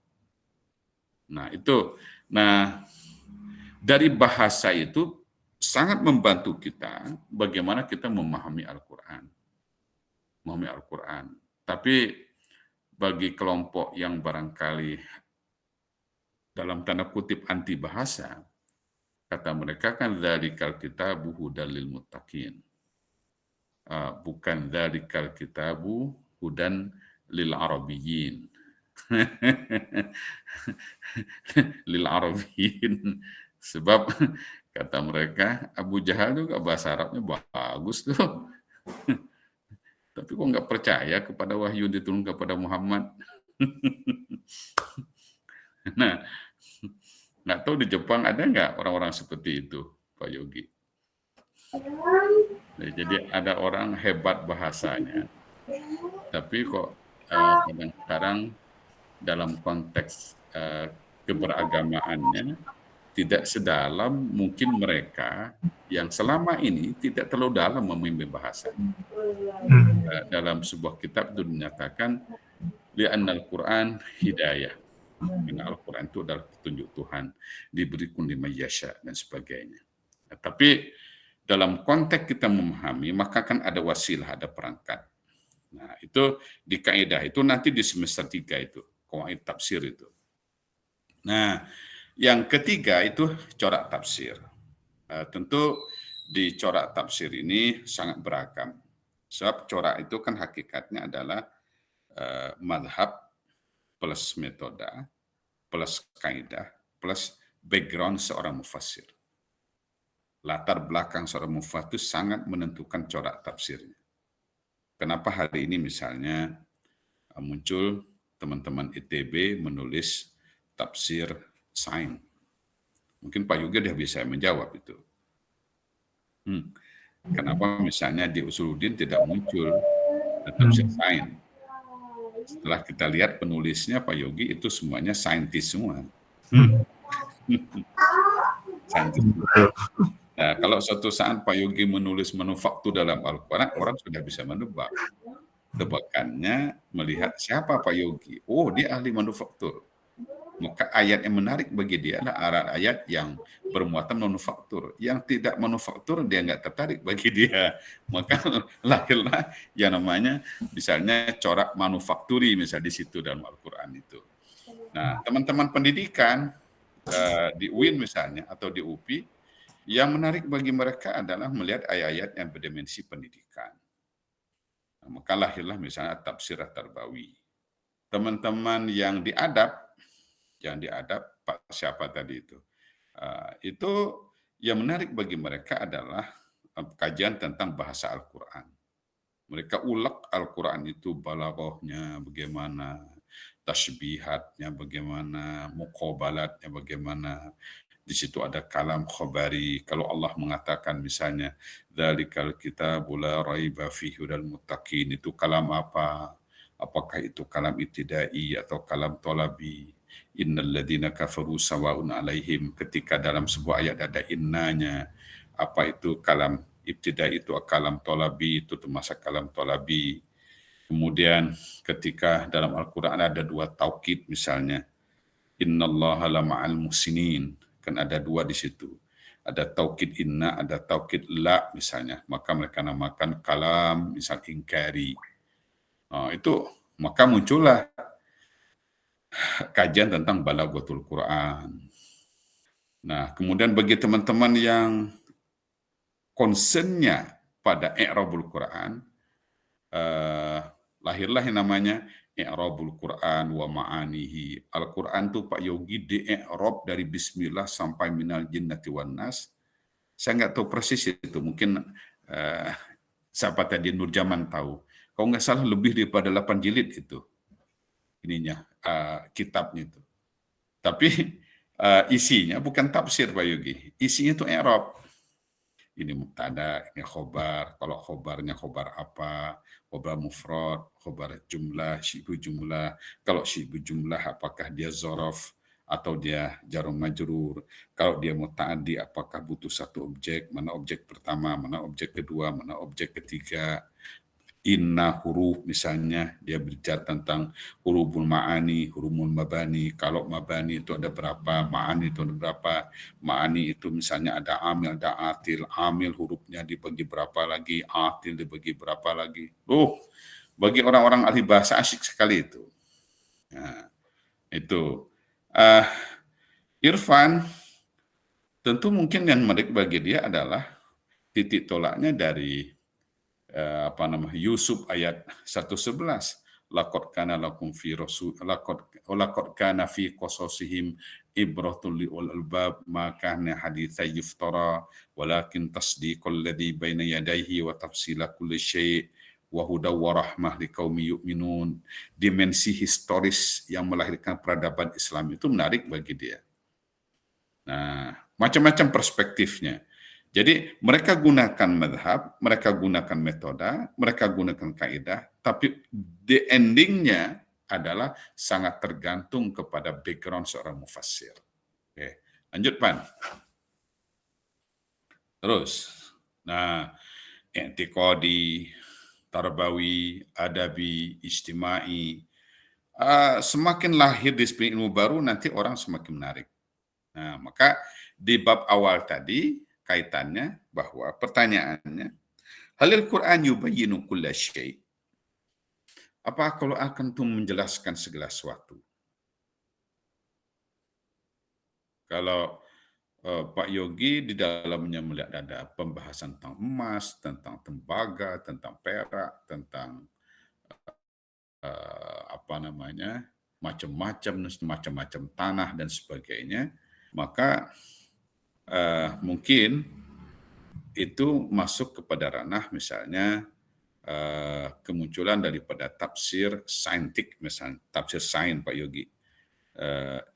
Nah, itu. Nah, dari bahasa itu sangat membantu kita bagaimana kita memahami Al-Quran. Memahami Al-Quran. Tapi bagi kelompok yang barangkali dalam tanda kutip anti bahasa, kata mereka kan dzalikal kitabu hudan lil muttaqin. Bukan dzalikal kitabu hudan lil arabiyyin. Lil arabiyyin. Sebab kata mereka Abu Jahal juga bahasa Arabnya bagus tuh. Tapi kok nggak percaya kepada wahyu diturunkan kepada Muhammad. Nah, nggak tahu di Jepang ada nggak orang-orang seperti itu, Pak Yogi? Nah, jadi ada orang hebat bahasanya, tapi kok kadang-kadang dalam konteks keberagamaannya tidak sedalam mungkin mereka yang selama ini tidak terlalu dalam memahami bahasa. Dalam sebuah kitab itu dinyatakan li'anna al-Quran hidayah. Karena Al-Quran itu adalah petunjuk Tuhan, diberikan liman yasha dan sebagainya. Nah, tapi dalam konteks kita memahami, maka kan ada wasilah, ada perangkat. Nah, itu di kaidah itu nanti di semester 3 itu, qawaid tafsir itu. Nah, yang ketiga itu corak tafsir. Tentu di corak tafsir ini sangat beragam. Sebab corak itu kan hakikatnya adalah madhab plus metoda, plus kaidah, plus background seorang mufassir. Latar belakang seorang mufassir itu sangat menentukan corak tafsirnya. Kenapa hari ini misalnya muncul teman-teman ITB menulis tafsir sains. Mungkin Pak Yoga dia bisa menjawab itu. Kenapa misalnya di Usuluddin tidak muncul tafsir sains? Setelah kita lihat penulisnya Pak Yogi itu semuanya saintis semua. Saintis. Nah, kalau suatu saat Pak Yogi menulis manufaktur dalam Al-Quran, orang sudah bisa menebak. Tebakannya melihat siapa Pak Yogi. Oh, dia ahli manufaktur. Maka ayat yang menarik bagi dia adalah ayat yang bermuatan manufaktur. Yang tidak manufaktur dia nggak tertarik bagi dia. Maka lahirlah yang namanya misalnya corak manufakturi misalnya di situ dalam Al-Quran itu. Nah, teman-teman pendidikan di UIN misalnya atau di UPI, yang menarik bagi mereka adalah melihat ayat-ayat yang berdimensi pendidikan. Nah, maka lahirlah misalnya tafsir At-Tarbawi. Teman-teman yang diadab Pak siapa tadi itu yang menarik bagi mereka adalah kajian tentang bahasa Al-Quran. Mereka ulek Al-Quran itu balaghahnya bagaimana, tasbihatnya bagaimana, muqabalatnya bagaimana. Di situ ada kalam khabari. Kalau Allah mengatakan misalnya dzalikal kitabul la raiba fihi hudal muttaqin, itu kalam apa? Apakah itu kalam ibtidai atau kalam thalabi? Innal ladzina kafaru sawa'un 'alaihim, ketika dalam sebuah ayat ada innanya, apa itu kalam ibtidai, itu kalam thalabi, itu termasuk kalam thalabi. Kemudian ketika dalam Al-Qur'an ada dua taukid misalnya, innallaha lama'al muhsinin, kan ada dua di situ. Ada taukid inna, ada taukid la misalnya, maka mereka namakan kalam misal ingkari. Itu maka muncullah kajian tentang balaghatul Quran. Nah, kemudian bagi teman-teman yang concernnya pada i'rabul Quran, lahirlah yang namanya i'rabul Quran wa ma'anihi. Al-Quran tuh Pak Yogi di-i'rab dari bismillah sampai minal jinnati wan nas. Saya nggak tahu persis itu, mungkin siapa tadi Nurjaman tahu. Kalau nggak salah lebih daripada 8 jilid itu. Ininya kitabnya itu. Tapi isinya bukan tafsir Pak Yogi. Isinya itu i'rab. Ini mubtada, ini khobar. Kalau khobarnya khobar apa? Khobar mufrad, khobar jumlah, syibu jumlah. Kalau syibu jumlah apakah dia zorof atau dia jarum majrur? Kalau dia muta'addi apakah butuh satu objek? Mana objek pertama, mana objek kedua, mana objek ketiga? Inna huruf misalnya dia berbicara tentang huruful ma'ani, huruful mabani. Kalau mabani itu ada berapa, ma'ani itu ada berapa. Ma'ani itu misalnya ada amil, ada atil. Amil hurufnya dibagi berapa lagi, atil dibagi berapa lagi. Bagi orang-orang ahli bahasa asyik sekali itu. Nah, itu. Irfan, tentu mungkin yang menarik bagi dia adalah titik tolaknya dari Yusuf ayat 111. Laqad kana lakum fi rasul laqad kana fi qasasihim ibratun liul albab ma kana haditsan yuftara walakin tasdiqal ladzi baina yadayhi wa tafsila kulli syai' wa hudaw wa rahmah liqaumi yu'minun. Dimensi historis yang melahirkan peradaban Islam itu menarik bagi dia. Nah, macam-macam perspektifnya. Jadi mereka gunakan madhab, mereka gunakan metoda, mereka gunakan kaidah, tapi the endingnya adalah sangat tergantung kepada background seorang mufassir. Okay. Lanjut, Pan. Terus. Nah, i'tiqadi, tarbawi, adabi, ijtimai. Semakin lahir disiplin ilmu baru, nanti orang semakin menarik. Nah, maka di bab awal tadi, kaitannya bahwa pertanyaannya, halil Quran yubayyinu kulla syai'? Apa kalau akan itu menjelaskan segala sesuatu? Kalau Pak Yogi di dalamnya melihat ada pembahasan tentang emas, tentang tembaga, tentang perak, tentang macam-macam tanah dan sebagainya, maka mungkin itu masuk kepada ranah misalnya kemunculan daripada tafsir saintik, misalnya tafsir sains Pak Yogi,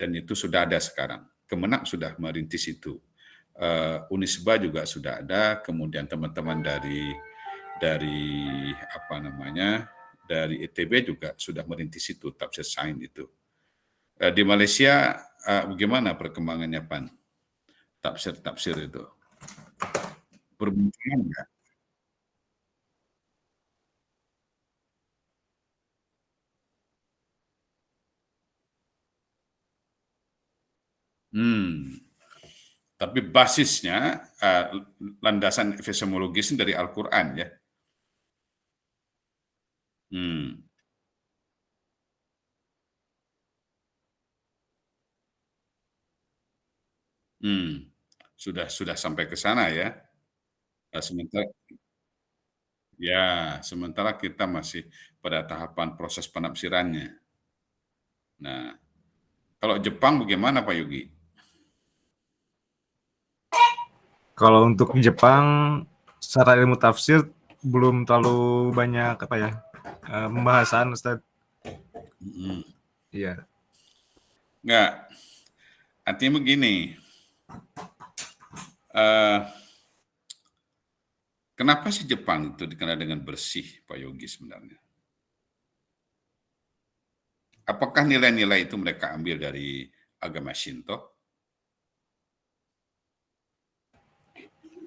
dan itu sudah ada sekarang. Kemenak sudah merintis itu, Unisba juga sudah ada, kemudian teman-teman dari dari ITB juga sudah merintis itu tafsir sains itu. Di Malaysia bagaimana perkembangannya, Pan? Tafsir itu bermunculan nggak? Tapi basisnya landasan epistemologis dari Al-Quran ya. Sudah sampai ke sana ya. Sementara kita masih pada tahapan proses penafsirannya. Nah, kalau Jepang bagaimana Pak Yogi? Kalau untuk Jepang, secara ilmu tafsir belum terlalu banyak pembahasan, Ustaz. Iya. Enggak. Artinya begini. Kenapa sih Jepang itu dikenal dengan bersih, Pak Yogi sebenarnya? Apakah nilai-nilai itu mereka ambil dari agama Shinto?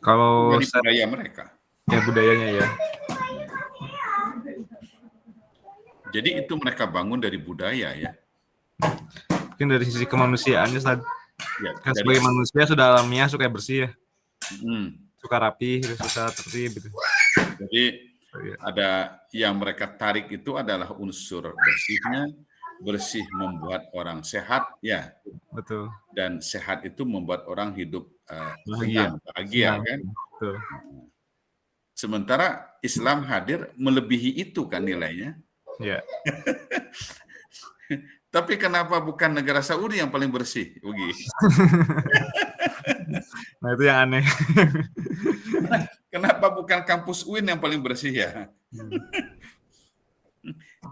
Kalau dari budaya mereka? Ya, budayanya ya. Jadi itu mereka bangun dari budaya ya? Mungkin dari sisi kemanusiaannya, Ustaz. Ya, kan sebagai manusia sudah alamiah suka bersih ya. Suka rapi, suka tertib gitu. Jadi ada yang mereka tarik itu adalah unsur bersihnya. Bersih membuat orang sehat ya. Betul. Dan sehat itu membuat orang hidup bahagia kan. Betul. Sementara Islam hadir melebihi itu kan nilainya. Ya. Tapi kenapa bukan negara Saudi yang paling bersih, Ugi? Nah itu yang aneh. Kenapa bukan kampus UIN yang paling bersih ya?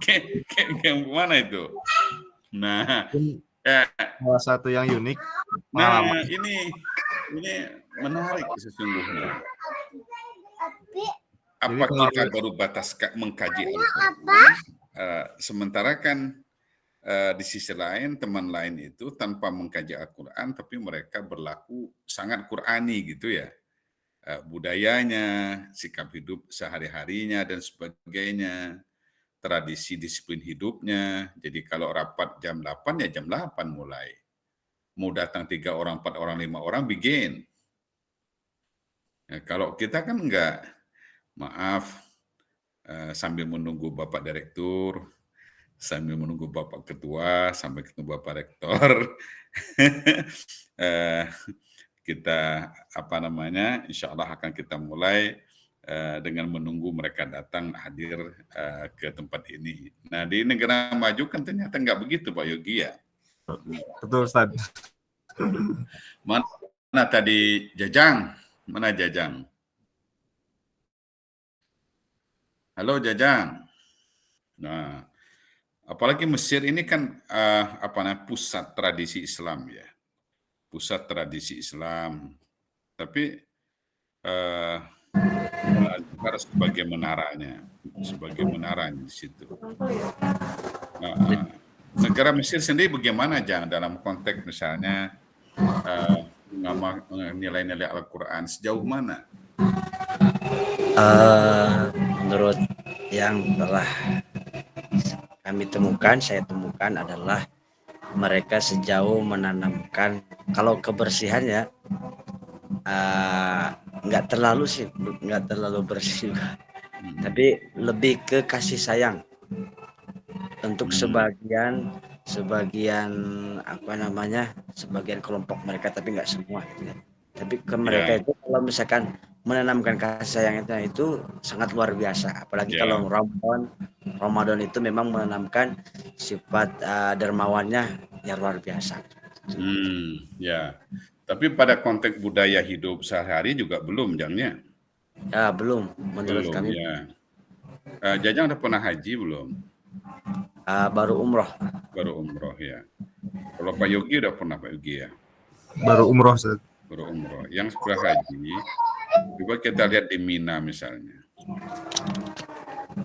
Kayak mana itu? Nah, salah satu yang unik. Nah, ini menarik sesungguhnya. Apa kita baru batas mengkaji Al-Quran? Sementara kan di sisi lain teman lain itu tanpa mengkaji Al-Quran, tapi mereka berlaku sangat Qurani gitu ya. Budayanya, sikap hidup sehari-harinya dan sebagainya. Tradisi disiplin hidupnya. Jadi kalau rapat jam 8 ya jam 8 mulai. Mau datang 3 orang, 4 orang, 5 orang begin. Kalau kita kan enggak. Maaf, sambil menunggu Bapak Direktur, sambil menunggu Bapak Ketua, sampai ketemu Bapak Rektor, kita insya Allah akan kita mulai dengan menunggu mereka datang hadir ke tempat ini. Nah di negara maju kan ternyata nggak begitu Pak Yogi ya. Betul Ustaz. Mana tadi Jajang? Mana Jajang? Halo Jajang. Nah, apalagi Mesir ini kan pusat tradisi Islam ya. Pusat tradisi Islam. Tapi sebagai menaranya di situ. Negara Mesir sendiri bagaimana Jang dalam konteks misalnya nilai-nilai Al-Quran sejauh mana? Menurut yang telah saya temukan adalah mereka sejauh menanamkan, kalau kebersihan ya nggak terlalu bersih juga, tapi lebih ke kasih sayang untuk sebagian sebagian kelompok mereka, tapi nggak semua gitu ya. Tapi ke mereka itu kalau misalkan menanamkan kasih sayang itu sangat luar biasa, apalagi kalau Ramadan itu memang menanamkan sifat dermawannya yang luar biasa. Ya. Tapi pada konteks budaya hidup sehari-hari juga belum, Jangnya? Ya, belum. Menurut kami. Ya. Jajang udah pernah haji belum? Baru umroh. Baru umroh ya. Kalau Pak Yogi udah pernah, Pak Yogi ya? Baru umroh, Ustaz. Baru umroh. Yang sudah haji, coba kita lihat di Mina misalnya.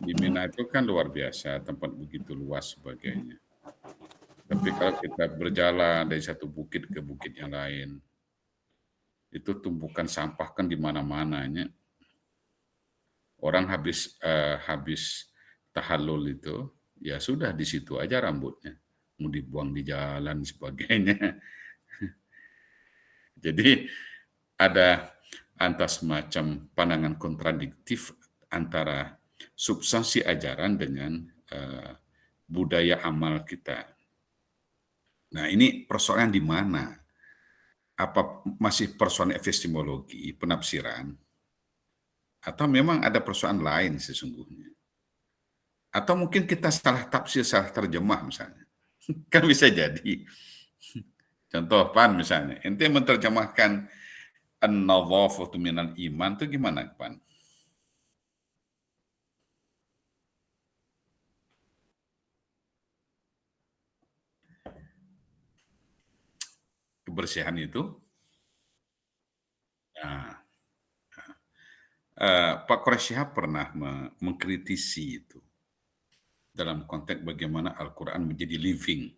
Di Mina itu kan luar biasa, tempat begitu luas sebagainya. Tapi kalau kita berjalan dari satu bukit ke bukit yang lain, itu tumpukan sampah kan di mana-mananya. Orang habis tahallul itu, ya sudah di situ aja rambutnya, mau dibuang di jalan sebagainya. Jadi ada semacam pandangan kontradiktif antara substansi ajaran dengan budaya amal kita. Nah, ini persoalan di mana? Apa masih persoalan epistemologi, penafsiran, atau memang ada persoalan lain sesungguhnya? Atau mungkin kita salah tafsir, salah terjemah misalnya. Kan bisa jadi. Contoh, Pan misalnya, ente menerjemahkan an-nadhafatu minal iman itu gimana, Pan? Kebersihan itu, Pak Quraish Shihab pernah mengkritisi itu dalam konteks bagaimana Al-Quran menjadi living.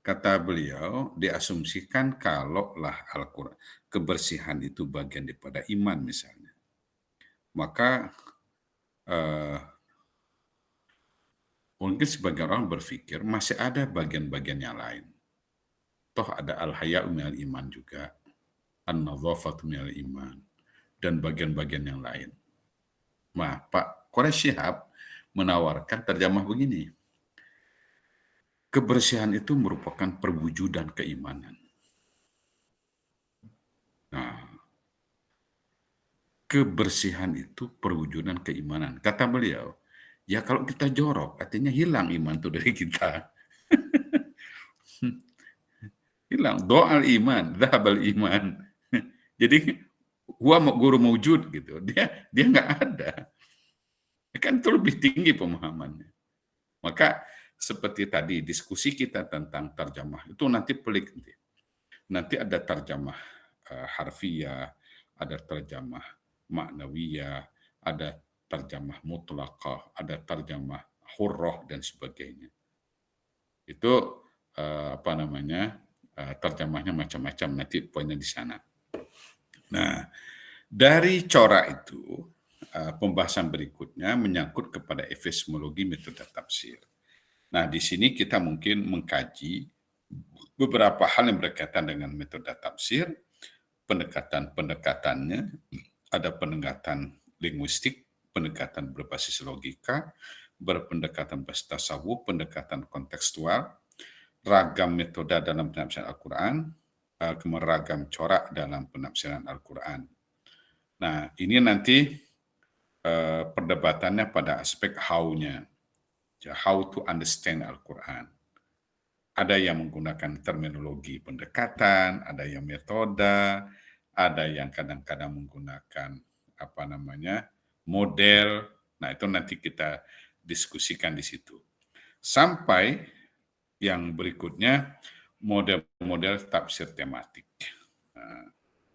Kata beliau, diasumsikan kalaulah Al-Quran, kebersihan itu bagian daripada iman misalnya, maka mungkin sebagian orang berpikir masih ada bagian-bagian yang lain. Toh ada al-haya'u minal iman juga, an-nadhafatu minal iman, dan bagian-bagian yang lain. Nah, Pak Quraish Shihab menawarkan terjemah begini, kebersihan itu merupakan perwujudan keimanan. Nah, kebersihan itu perwujudan keimanan. Kata beliau, ya kalau kita jorok, artinya hilang iman itu dari kita. Hilang, do'al iman, dhahabal iman. Jadi, huwa guru mewujud gitu. Dia nggak ada. Kan itu lebih tinggi pemahamannya. Maka seperti tadi diskusi kita tentang terjemah itu nanti pelik. Nanti ada terjemah harfiah, ada terjemah maknawiyah, ada terjemah mutlaqah, ada terjemah hurrah dan sebagainya. Itu terjemahnya macam-macam, nanti poinnya di sana. Nah, dari corak itu pembahasan berikutnya menyangkut kepada epistemologi metode tafsir. Nah, di sini kita mungkin mengkaji beberapa hal yang berkaitan dengan metode tafsir, pendekatan-pendekatannya, ada pendekatan linguistik, pendekatan berbasis logika, berpendekatan berbasis tasawuf, pendekatan kontekstual, ragam metode dalam penafsiran Al-Quran, kemudian ragam corak dalam penafsiran Al-Quran. Nah, ini nanti perdebatannya pada aspek how-nya, how to understand Al-Quran. Ada yang menggunakan terminologi pendekatan, ada yang metode, ada yang kadang-kadang menggunakan model. Nah, itu nanti kita diskusikan di situ. Sampai yang berikutnya, model-model tafsir tematik. Nah,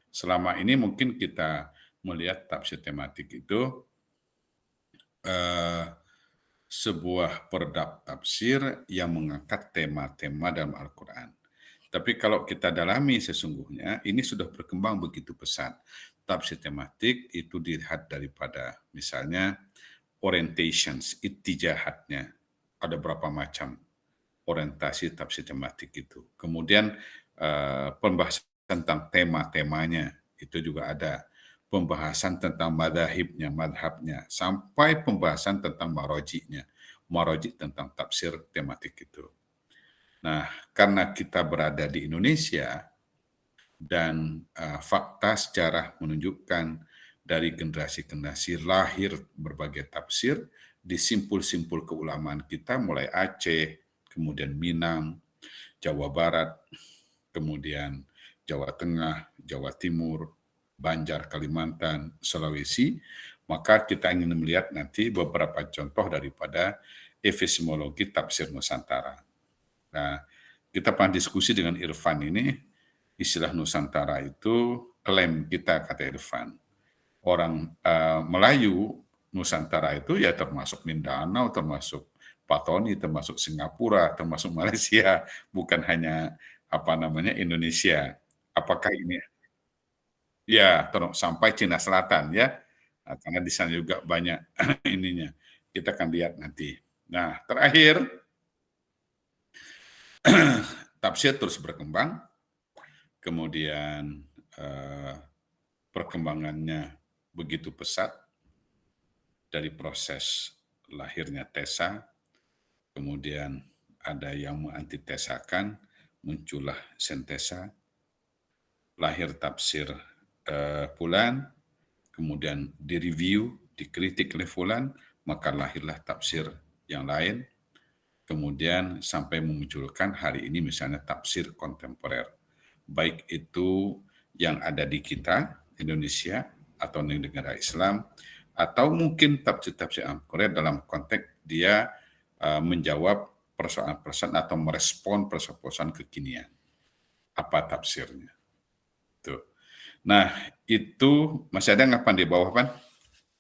selama ini mungkin kita melihat tafsir tematik itu sebuah produk tafsir yang mengangkat tema-tema dalam Al-Quran. Tapi kalau kita dalami sesungguhnya, ini sudah berkembang begitu pesat. Tafsir tematik itu dilihat daripada misalnya orientations, itijahatnya. Ada berapa macam orientasi tafsir tematik itu. Kemudian pembahasan tentang tema-temanya itu juga ada. Pembahasan tentang madhabnya, sampai pembahasan tentang marojiknya. Marojik tentang tafsir tematik itu. Nah, karena kita berada di Indonesia dan fakta sejarah menunjukkan dari generasi-generasi lahir berbagai tafsir di simpul-simpul keulamaan kita mulai Aceh, kemudian Minang, Jawa Barat, kemudian Jawa Tengah, Jawa Timur, Banjar, Kalimantan, Sulawesi, maka kita ingin melihat nanti beberapa contoh daripada epistemologi tafsir Nusantara. Nah, kita pernah diskusi dengan Irfan ini, istilah Nusantara itu klaim kita, kata Irfan. Orang Melayu, Nusantara itu ya termasuk Mindanao, termasuk Patoni, termasuk Singapura, termasuk Malaysia, bukan hanya Indonesia. Apakah ini? Ya, sampai Cina Selatan ya, karena di sana juga banyak ininya. Kita akan lihat nanti. Nah, terakhir, tafsir terus berkembang, kemudian perkembangannya begitu pesat dari proses lahirnya tesa, kemudian ada yang mengantitesakan, muncullah sintesa, lahir tafsir Fulan, kemudian direview, dikritik oleh Fulan, maka lahirlah tafsir yang lain, kemudian sampai memunculkan hari ini misalnya tafsir kontemporer, baik itu yang ada di kita, Indonesia, atau di negara Islam, atau mungkin tafsir-tafsir kontemporer dalam konteks dia menjawab persoalan-persoalan atau merespon persoalan kekinian. Apa tafsirnya? Tuh. Nah, itu masih ada ngapain di bawah, Pan?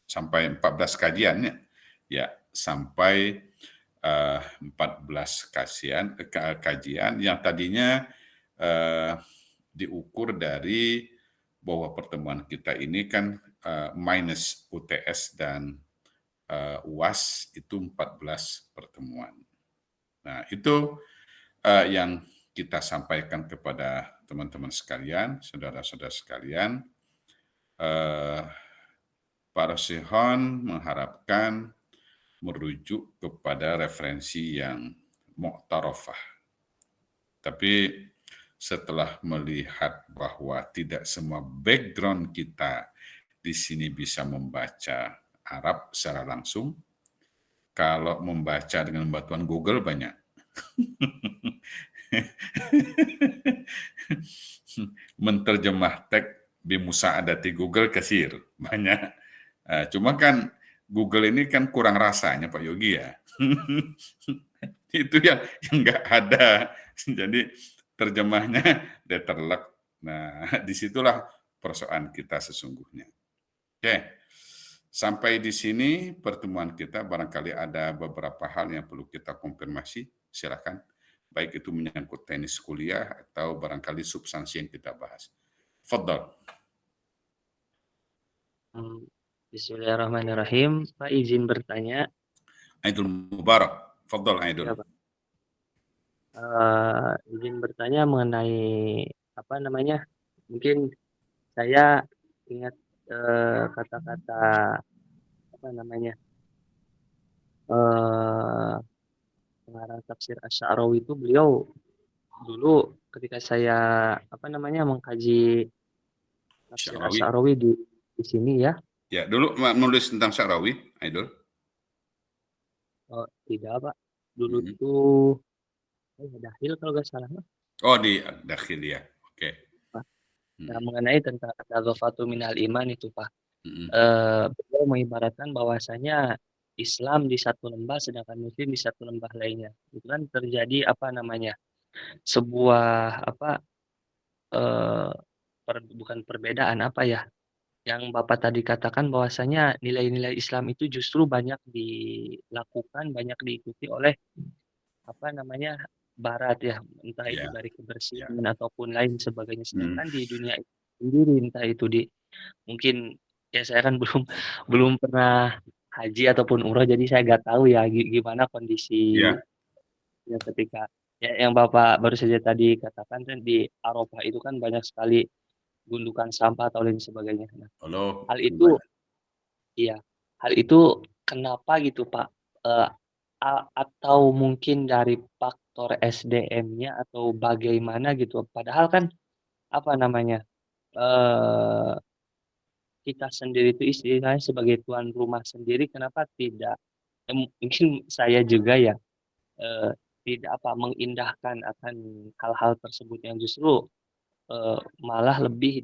Sampai 14 kajiannya. Ya, sampai 14 kajian yang tadinya diukur dari bahwa pertemuan kita ini kan minus UTS dan UAS itu 14 pertemuan. Nah, itu yang kita sampaikan kepada teman-teman sekalian, saudara-saudara sekalian. Pak Rosihon mengharapkan merujuk kepada referensi yang mu'tarafah. Tapi setelah melihat bahwa tidak semua background kita di sini bisa membaca Arab secara langsung, kalau membaca dengan bantuan Google banyak. Menterjemah teks bimusa'adati Google kasir, banyak. Cuma kan Google ini kan kurang rasanya Pak Yogi ya. Itu yang nggak ada. Jadi terjemahnya letterlock. Nah, disitulah persoalan kita sesungguhnya. Oke, sampai di sini pertemuan kita. Barangkali ada beberapa hal yang perlu kita konfirmasi. Silakan. Baik itu menyangkut teknis kuliah atau barangkali substansi yang kita bahas. Fadhal. Bismillahirrahmanirrahim. Pak izin bertanya. Aidul Mubarak. Fadhal Aidul. Ya, Pak. Izin bertanya mengenai mungkin saya ingat kata-kata pengarang tafsir Asy-Sya'rawi itu, beliau dulu ketika saya mengkaji tafsir Asy-Sya'rawi di sini ya. Ya, dulu menulis tentang Sya'rawi, Aidul. Oh, tidak, Pak. Dulu itu Dakhil kalau nggak salah. Oh, di Dakhil ya. Oke. Nah, mengenai tentang Ghafatu minal iman itu, Pak. Beliau mengibaratkan bahwasanya Islam di satu lembah sedangkan Muslim di satu lembah lainnya. Itu kan terjadi sebuah bukan perbedaan yang Bapak tadi katakan bahwasanya nilai-nilai Islam itu justru banyak dilakukan, banyak diikuti oleh barat ya, entah itu Ya, dari ya. kebersihan ataupun lain sebagainya. Sedangkan di dunia itu sendiri, entah itu di mungkin ya saya kan belum pernah haji ataupun umroh, jadi saya nggak tahu ya gimana kondisinya Ya, ketika ya yang Bapak baru saja tadi katakan kan di Arafah itu kan banyak sekali gundukan sampah atau lain sebagainya. Nah, Allah hal itu iya, hal itu kenapa gitu Pak? Eh, atau mungkin dari faktor SDM-nya atau bagaimana gitu? Padahal kan apa namanya? eh kita sendiri itu istilahnya sebagai tuan rumah sendiri, kenapa tidak? Mungkin saya juga ya eh, tidak apa mengindahkan akan hal-hal tersebut yang justru malah lebih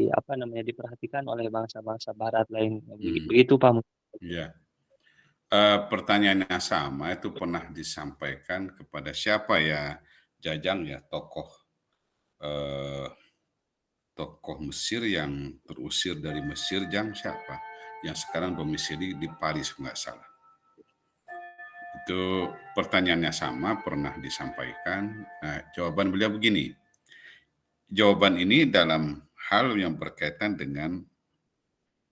apa namanya diperhatikan oleh bangsa-bangsa Barat lain. Begitu Pak. ya. Pertanyaannya sama, itu pernah disampaikan kepada siapa ya, Jajang ya, tokoh Mesir yang terusir dari Mesir, siapa? Yang sekarang domisili di Paris, nggak salah. Itu pertanyaannya sama, pernah disampaikan. Nah, jawaban beliau begini. Jawaban ini dalam hal yang berkaitan dengan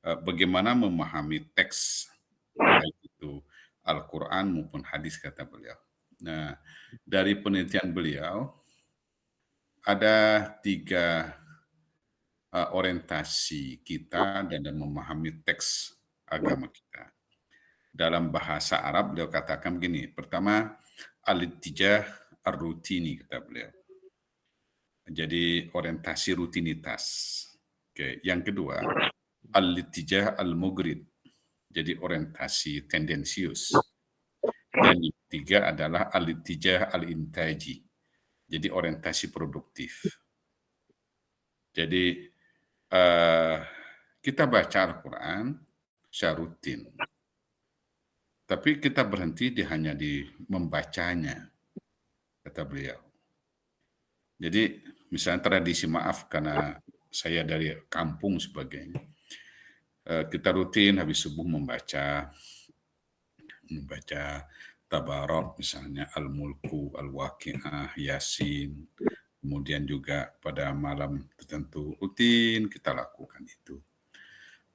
bagaimana memahami teks, baik itu Al-Quran maupun hadis, kata beliau. Nah, dari penelitian beliau, ada 3 orientasi kita dalam memahami teks agama kita. Dalam bahasa Arab, beliau katakan begini. Pertama, al-ittijah ar-rutini, kata beliau. Jadi orientasi rutinitas. Oke, yang kedua, al-ittijah al-mugrid. Jadi orientasi tendensius. Dan yang ketiga adalah al-ittijah al-intaji. Jadi orientasi produktif. Jadi kita baca Al-Quran secara rutin. Tapi kita berhenti hanya di membacanya, kata beliau. Jadi misalnya tradisi, maaf karena saya dari kampung sebagainya, kita rutin habis subuh membaca Tabarok misalnya, Al-Mulku, Al-Waqi'ah, Yasin, kemudian juga pada malam tertentu rutin kita lakukan itu.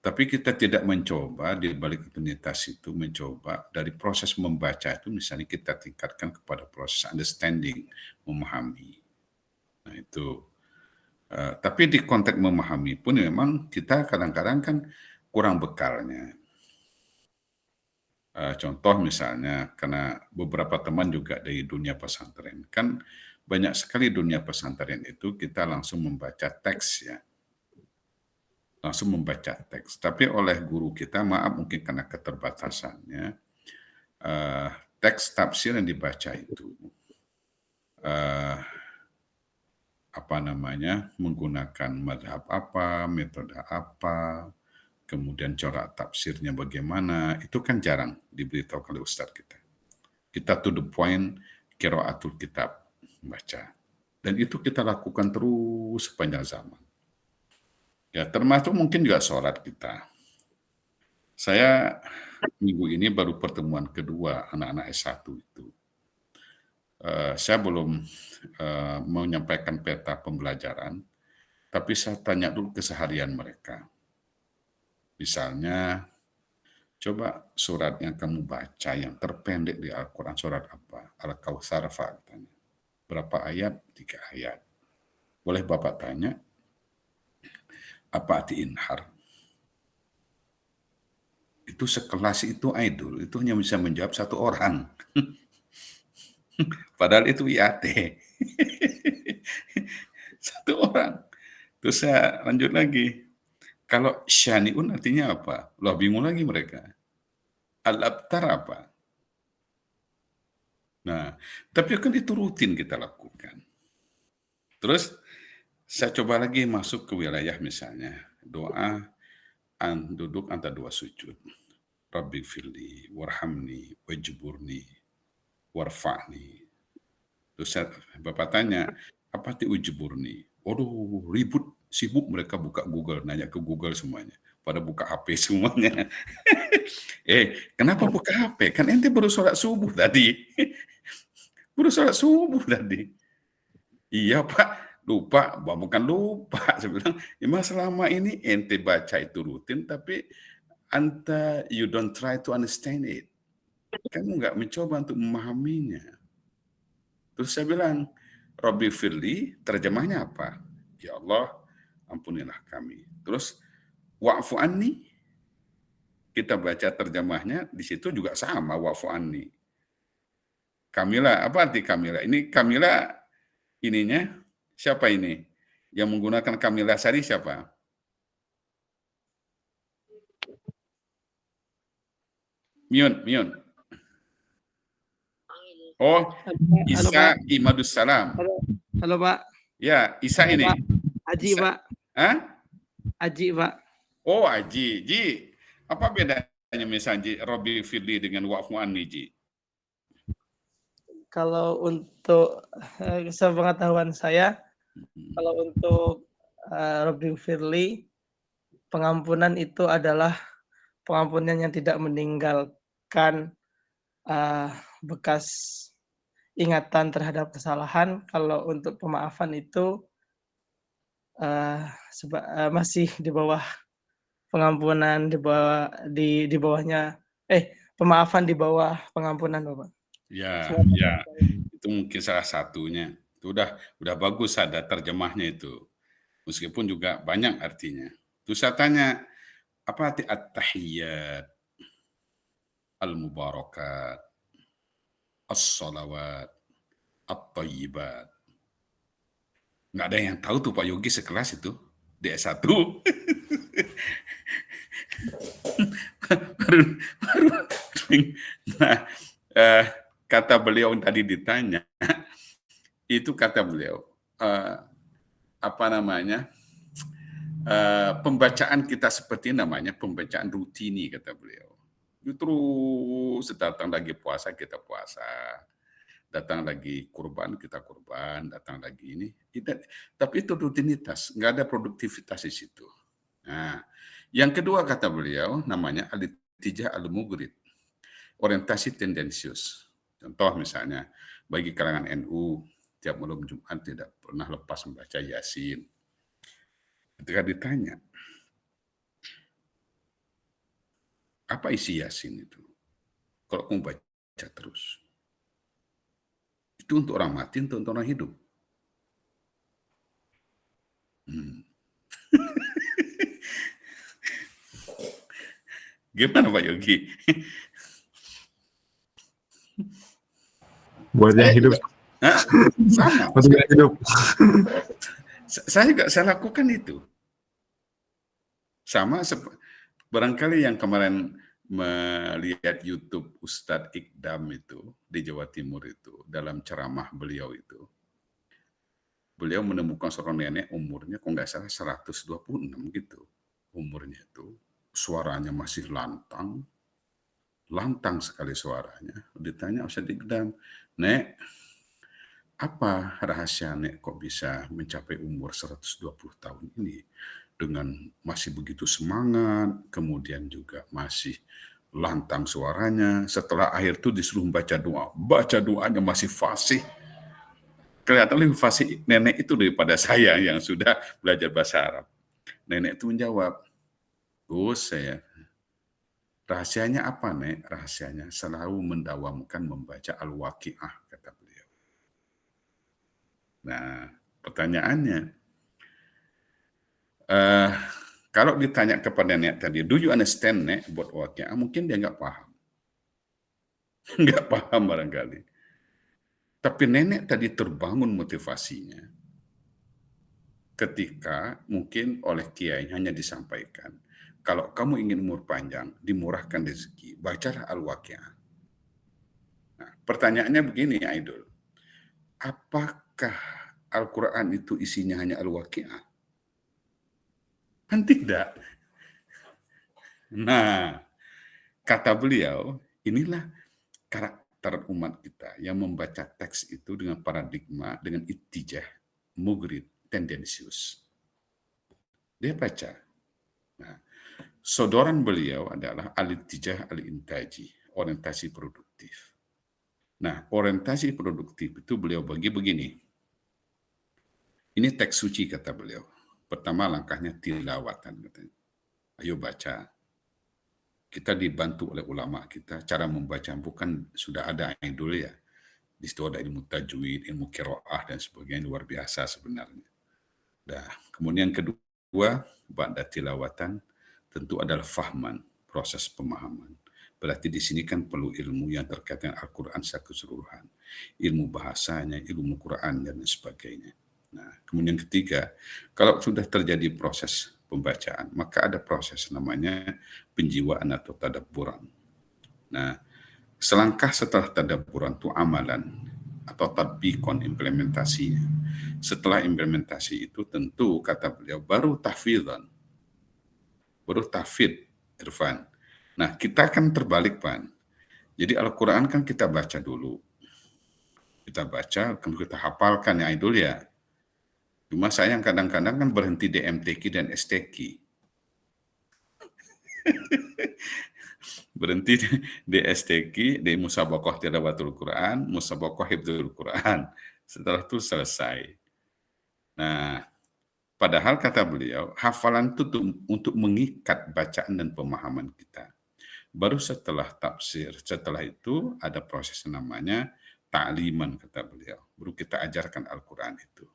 Tapi kita tidak mencoba di balik rutinitas itu, mencoba dari proses membaca itu misalnya kita tingkatkan kepada proses understanding, memahami. Nah itu. Tapi di konteks memahami pun memang kita kadang-kadang kan kurang bekalnya. Contoh misalnya, karena beberapa teman juga dari dunia pesantren, kan banyak sekali dunia pesantren itu kita langsung membaca teks ya. Langsung membaca teks. Tapi oleh guru kita, maaf mungkin karena keterbatasannya, teks tafsir yang dibaca itu menggunakan madhab apa, metode apa, kemudian corak tafsirnya bagaimana, itu kan jarang diberitahu oleh ustadz kita. Kita to the point, qiraatul kitab, membaca. Dan itu kita lakukan terus sepanjang zaman. Ya, termasuk mungkin juga sholat kita. Saya minggu ini baru pertemuan kedua anak-anak S1 itu. Saya belum menyampaikan peta pembelajaran, tapi saya tanya dulu keseharian mereka. Misalnya, coba surat yang kamu baca yang terpendek di Al-Quran, surat apa? Al-Kautsar, katanya. Berapa ayat? 3 ayat. Boleh Bapak tanya, apa arti inhar? Itu sekelas itu idol, itu hanya bisa menjawab 1 orang. Padahal itu IAT. 1 orang. Terus saya lanjut lagi. Kalau syani'un artinya apa? Loh, bingung lagi mereka. Al-abtar apa? Nah, tapi kan itu rutin kita lakukan. Terus saya coba lagi masuk ke wilayah misalnya doa duduk antara 2 sujud. Rabbi firli, warhamni, wajburni, warfa'ni. Terus Bapak tanya, apa itu ujburni? Waduh, ribut, sibuk mereka buka Google, nanya ke Google semuanya. Pada buka HP semuanya. Kenapa buka HP? Kan ente baru sholat subuh tadi. Baru sholat subuh tadi. Iya Pak, lupa. Bukan lupa. Saya bilang, emang selama ini ente baca itu rutin, tapi you don't try to understand it. Kamu nggak mencoba untuk memahaminya. Terus saya bilang, Rabbi firli, terjemahnya apa? Ya Allah, ampunilah kami. Terus, wa'fu anni, kita baca terjemahnya, di situ juga sama, wa'fu anni. Kamila, apa arti Kamila? Ini Kamila, ininya, siapa ini? Yang menggunakan Kamila Sari siapa? Miun. Oh, Isa Imadus Salam. Halo Pak. Ya, Isa ini. Pak. Aji Isa. Pak. Hah? Aji Pak. Oh, Aji. Ji, apa bedanya misalnya Ji, Rabbi firli dengan wa'fu anni, Ji? Kalau untuk sepengetahuan saya, kalau untuk Rabbi firli, pengampunan itu adalah pengampunan yang tidak meninggalkan bekas ingatan terhadap kesalahan. Kalau untuk pemaafan itu masih di bawah pengampunan, di bawahnya pemaafan di bawah pengampunan, Bapak. Ya, itu mungkin salah satunya. Itu udah bagus ada terjemahnya itu. Meskipun juga banyak artinya. Terus saya tanya, apa arti at-tahiyyat, al-mubarakat, as-salawat, at-tayyibat? Nggak ada yang tahu tuh Pak Yogi sekelas itu. Di S1. Nah, kata beliau tadi ditanya, itu kata beliau, pembacaan kita seperti namanya pembacaan rutini, kata beliau. Terus datang lagi puasa, kita puasa. Datang lagi kurban, kita kurban. Datang lagi ini. Tapi itu rutinitas, nggak ada produktivitas di situ. Nah, yang kedua kata beliau, namanya al-ittijah al-mugrid. Orientasi tendensius. Contoh misalnya, bagi kalangan NU, tiap malam Jumat tidak pernah lepas membaca Yasin. Ketika ditanya, apa isi Yasin itu? Kalau kamu baca terus. Itu untuk orang mati, untuk orang hidup. Gimana Pak Yogi? Buat yang hidup. Sama. Untuk yang hidup. Saya lakukan itu. Sama barangkali yang kemarin melihat YouTube Ustadz Ikdam itu di Jawa Timur itu, dalam ceramah beliau itu, beliau menemukan seorang nenek umurnya kok nggak salah 126 gitu umurnya itu, suaranya masih lantang sekali suaranya. Ditanya Ustadz Ikdam, Nek, apa rahasia Nek kok bisa mencapai umur 120 tahun ini dengan masih begitu semangat, kemudian juga masih lantang suaranya. Setelah akhir itu disuruh baca doanya masih fasih. Kelihatan lebih fasih nenek itu daripada saya yang sudah belajar bahasa Arab. Nenek itu menjawab, Gus, rahasianya apa Nek? Rahasianya selalu mendawamkan membaca Al-Waqi'ah, kata beliau. Nah, pertanyaannya, kalau ditanya kepada Nek tadi, do you understand Nek buat Waqi'ah? Mungkin dia nggak paham. Nggak paham barangkali. Tapi nenek tadi terbangun motivasinya ketika mungkin oleh kiai hanya disampaikan, kalau kamu ingin umur panjang, dimurahkan rezeki, bacalah Al-Waqi'ah. Nah, pertanyaannya begini, Aidul. Apakah Al-Quran itu isinya hanya Al-Waqi'ah? Kan tidak. Nah, kata beliau, inilah karakter umat kita yang membaca teks itu dengan paradigma, dengan ittijah, mugrid, tendensius. Dia baca. Nah, sodoran beliau adalah al-ittijah al-intaji, orientasi produktif. Nah, orientasi produktif itu beliau bagi begini. Ini teks suci kata beliau. Pertama langkahnya tilawatan katanya. Ayo baca. Kita dibantu oleh ulama kita. Cara membaca bukan sudah ada idul ya. Di situ ada ilmu tajwid, ilmu qiraah dan sebagainya, luar biasa sebenarnya. Nah, kemudian kedua, ba'da tilawatan tentu adalah fahman, proses pemahaman. Berarti di sini kan perlu ilmu yang terkait dengan Al-Quran secara keseluruhan. Ilmu bahasanya, ilmu Quran, dan sebagainya. Nah, kemudian ketiga, kalau sudah terjadi proses pembacaan, maka ada proses namanya penjiwaan atau tadabburan. Nah, selangkah setelah tadabburan itu amalan atau tadbiqon, implementasinya. Setelah implementasi itu tentu kata beliau baru tahfidzan. Baru tahfidz, Irfan. Nah, kita kan terbalik, Pan. Jadi Al-Quran kan kita baca dulu. Kita baca, kemudian kita hafalkan ya idul ya. Cuma saya yang kadang-kadang kan berhenti di MTQ dan STQ. Berhenti di STQ, di Musabaqah Tilawatul Quran, Musabaqah Hifdzul Quran. Setelah itu selesai. Nah, padahal kata beliau, hafalan itu untuk mengikat bacaan dan pemahaman kita. Baru setelah tafsir, setelah itu ada proses namanya ta'liman kata beliau. Baru kita ajarkan Al-Quran itu.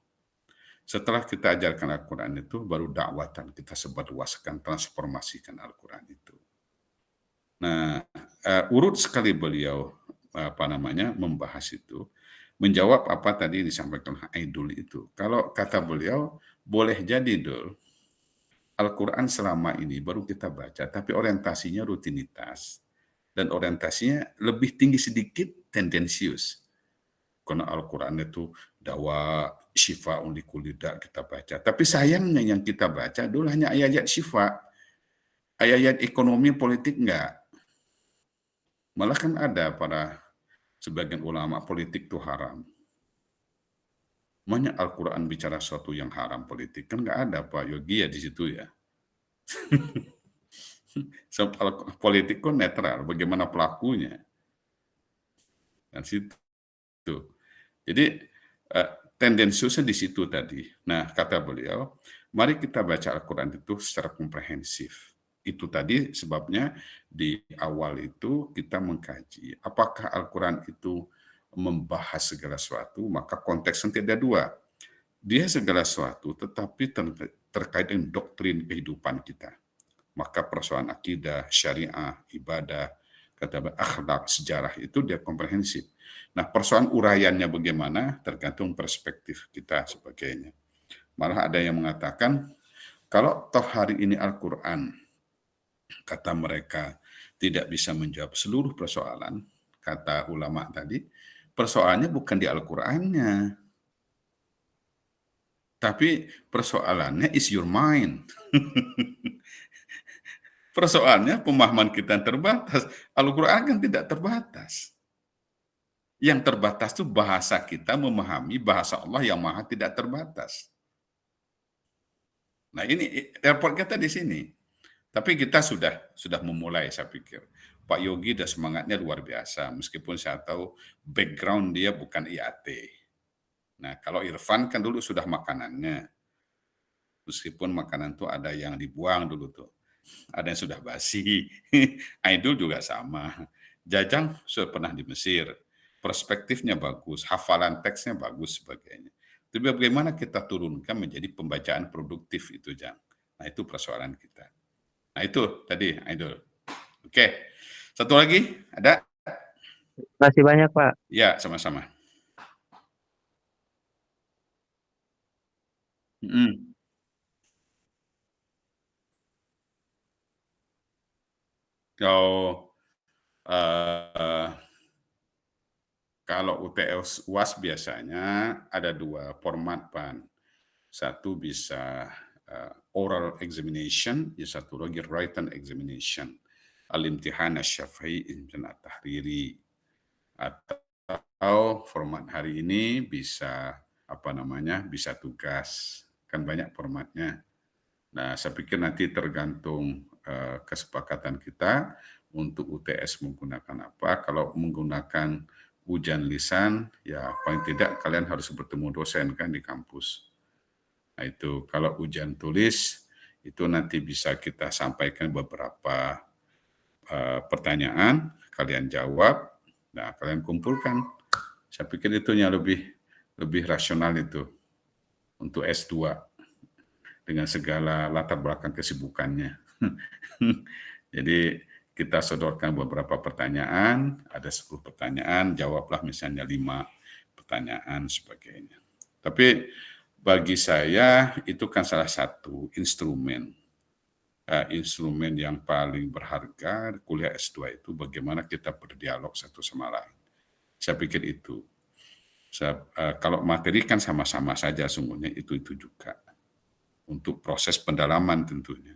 Setelah kita ajarkan Al-Quran itu, baru dakwatan kita sebarluaskan, transformasikan Al-Quran itu. Nah, urut sekali beliau membahas itu, menjawab apa tadi disampaikan Aidul itu. Kalau kata beliau, boleh jadi Dul, Al-Quran selama ini baru kita baca, tapi orientasinya rutinitas. Dan orientasinya lebih tinggi sedikit tendensius. Karena Al-Quran itu dawa syifa'un likulida kita baca. Tapi sayangnya yang kita baca dulu hanya ayat-ayat syifa. Ayat-ayat ekonomi politik enggak. Malah kan ada para sebagian ulama politik itu haram. Banyak Al-Quran bicara sesuatu yang haram politik. Kan nggak ada Pak Yogi ya di situ ya. So, politik kan netral, bagaimana pelakunya. Dan situ. Jadi tendensiusnya di situ tadi. Nah, kata beliau, mari kita baca Al-Quran itu secara komprehensif. Itu tadi sebabnya di awal itu kita mengkaji apakah Al-Quran itu membahas segala sesuatu, maka konteksnya tidak ada dua. Dia segala sesuatu, tetapi terkait dengan doktrin kehidupan kita. Maka persoalan akidah, syariah, ibadah, kata akhlak, sejarah itu dia komprehensif. Nah, persoalan uraiannya bagaimana tergantung perspektif kita sebagainya. Malah ada yang mengatakan, kalau toh hari ini Al-Quran, kata mereka, tidak bisa menjawab seluruh persoalan, kata ulama tadi, persoalannya bukan di Al-Qurannya, tapi persoalannya is your mind. Persoalannya pemahaman kita yang terbatas. Al-Quran kan tidak terbatas. Yang terbatas itu bahasa kita memahami bahasa Allah yang maha tidak terbatas. Nah ini repot kita di sini. Tapi kita sudah memulai saya pikir. Pak Yogi dan semangatnya luar biasa, meskipun saya tahu background dia bukan IAT. Nah, kalau Irfan kan dulu sudah makanannya. Meskipun makanan itu ada yang dibuang dulu tuh. Ada yang sudah basi. Aidul juga sama. Jajang sudah pernah di Mesir. Perspektifnya bagus, hafalan teksnya bagus, sebagainya. Tapi bagaimana kita turunkan menjadi pembacaan produktif itu, Jang. Nah, itu persoalan kita. Nah, itu tadi, Aidul. Oke. Satu lagi, ada? Terima kasih banyak, Pak. Ya, sama-sama. Kalau UTS UAS biasanya ada dua format, Pan. Satu bisa oral examination, yang satu lagi written examination. Al-imtihan asy-syaf'i, imtihan at-tahriri. Atau format hari ini bisa bisa tugas. Kan banyak formatnya. Nah, saya pikir nanti tergantung kesepakatan kita untuk UTS menggunakan apa. Kalau menggunakan ujian lisan, ya paling tidak kalian harus bertemu dosen kan di kampus. Nah itu kalau ujian tulis itu nanti bisa kita sampaikan beberapa pertanyaan, kalian jawab, nah kalian kumpulkan. Saya pikir itu yang lebih rasional itu untuk S2 dengan segala latar belakang kesibukannya. Jadi kita sodorkan beberapa pertanyaan, ada 10 pertanyaan, jawablah misalnya 5 pertanyaan sebagainya. Tapi bagi saya itu kan salah satu instrumen yang paling berharga kuliah S2 itu bagaimana kita berdialog satu sama lain. Saya pikir itu. Kalau materi kan sama-sama saja sungguhnya itu juga. Untuk proses pendalaman tentunya.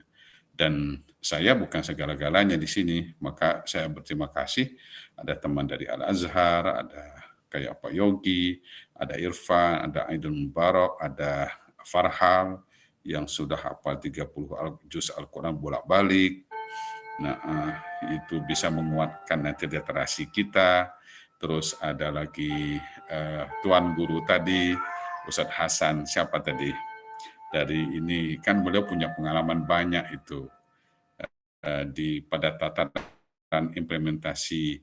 Dan saya bukan segala-galanya di sini, maka saya berterima kasih ada teman dari Al-Azhar, ada kayak Pak Yogi, ada Irfan, ada Aidil Mubarak, ada Farhal, yang sudah hafal 30 juz Al-Quran bolak-balik. Nah, itu bisa menguatkan nanti literasi kita. Terus ada lagi Tuan Guru tadi, Ustadz Hasan, siapa tadi? Dari ini, kan beliau punya pengalaman banyak itu pada tataran implementasi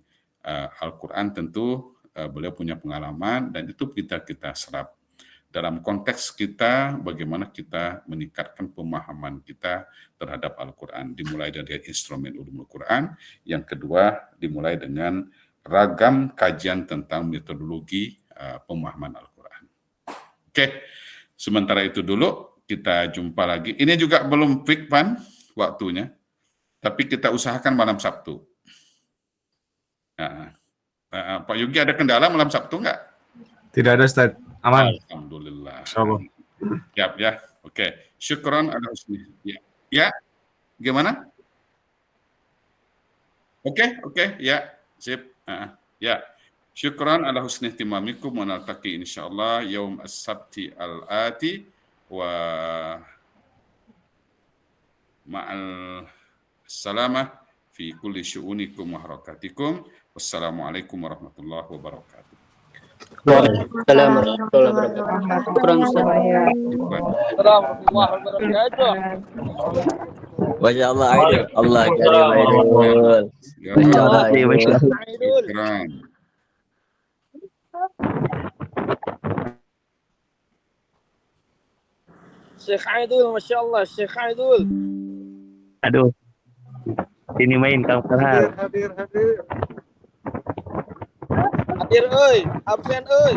Al-Quran tentu beliau punya pengalaman dan itu kita serap. Dalam konteks kita, bagaimana kita meningkatkan pemahaman kita terhadap Al-Quran. Dimulai dari instrumen ulumul Quran. Yang kedua, dimulai dengan ragam kajian tentang metodologi pemahaman Al-Quran. Oke, sementara itu dulu, kita jumpa lagi. Ini juga belum fix, Pan, waktunya. Tapi kita usahakan malam Sabtu. Nah, Pak Yogi, ada kendala malam Sabtu nggak? Tidak ada, Ustaz. Aman. Alhamdulillah. Insyaallah. Siap ya. Oke. Syukron ala husni. Ya. Ya. Gimana? Oke. Ya. Sip. Ya. Syukron ala husni ihtimamikum wa naltaqi insyaallah yaum as-sabti al-ati wa ma'al salamah fi kulli syu'unikum wa harakatikum. Wassalamualaikum warahmatullahi wabarakatuh. Waalaikumsalam warahmatullahi wabarakatuh. Kurang Masya Allah, Aidil. Allah karim Aidil. Masya Allah, Aidil. Syekh Aidul, Masya Allah, Syekh Aidul. Aduh, sini main Kang Farhan. Hadir, oi, absen, oi.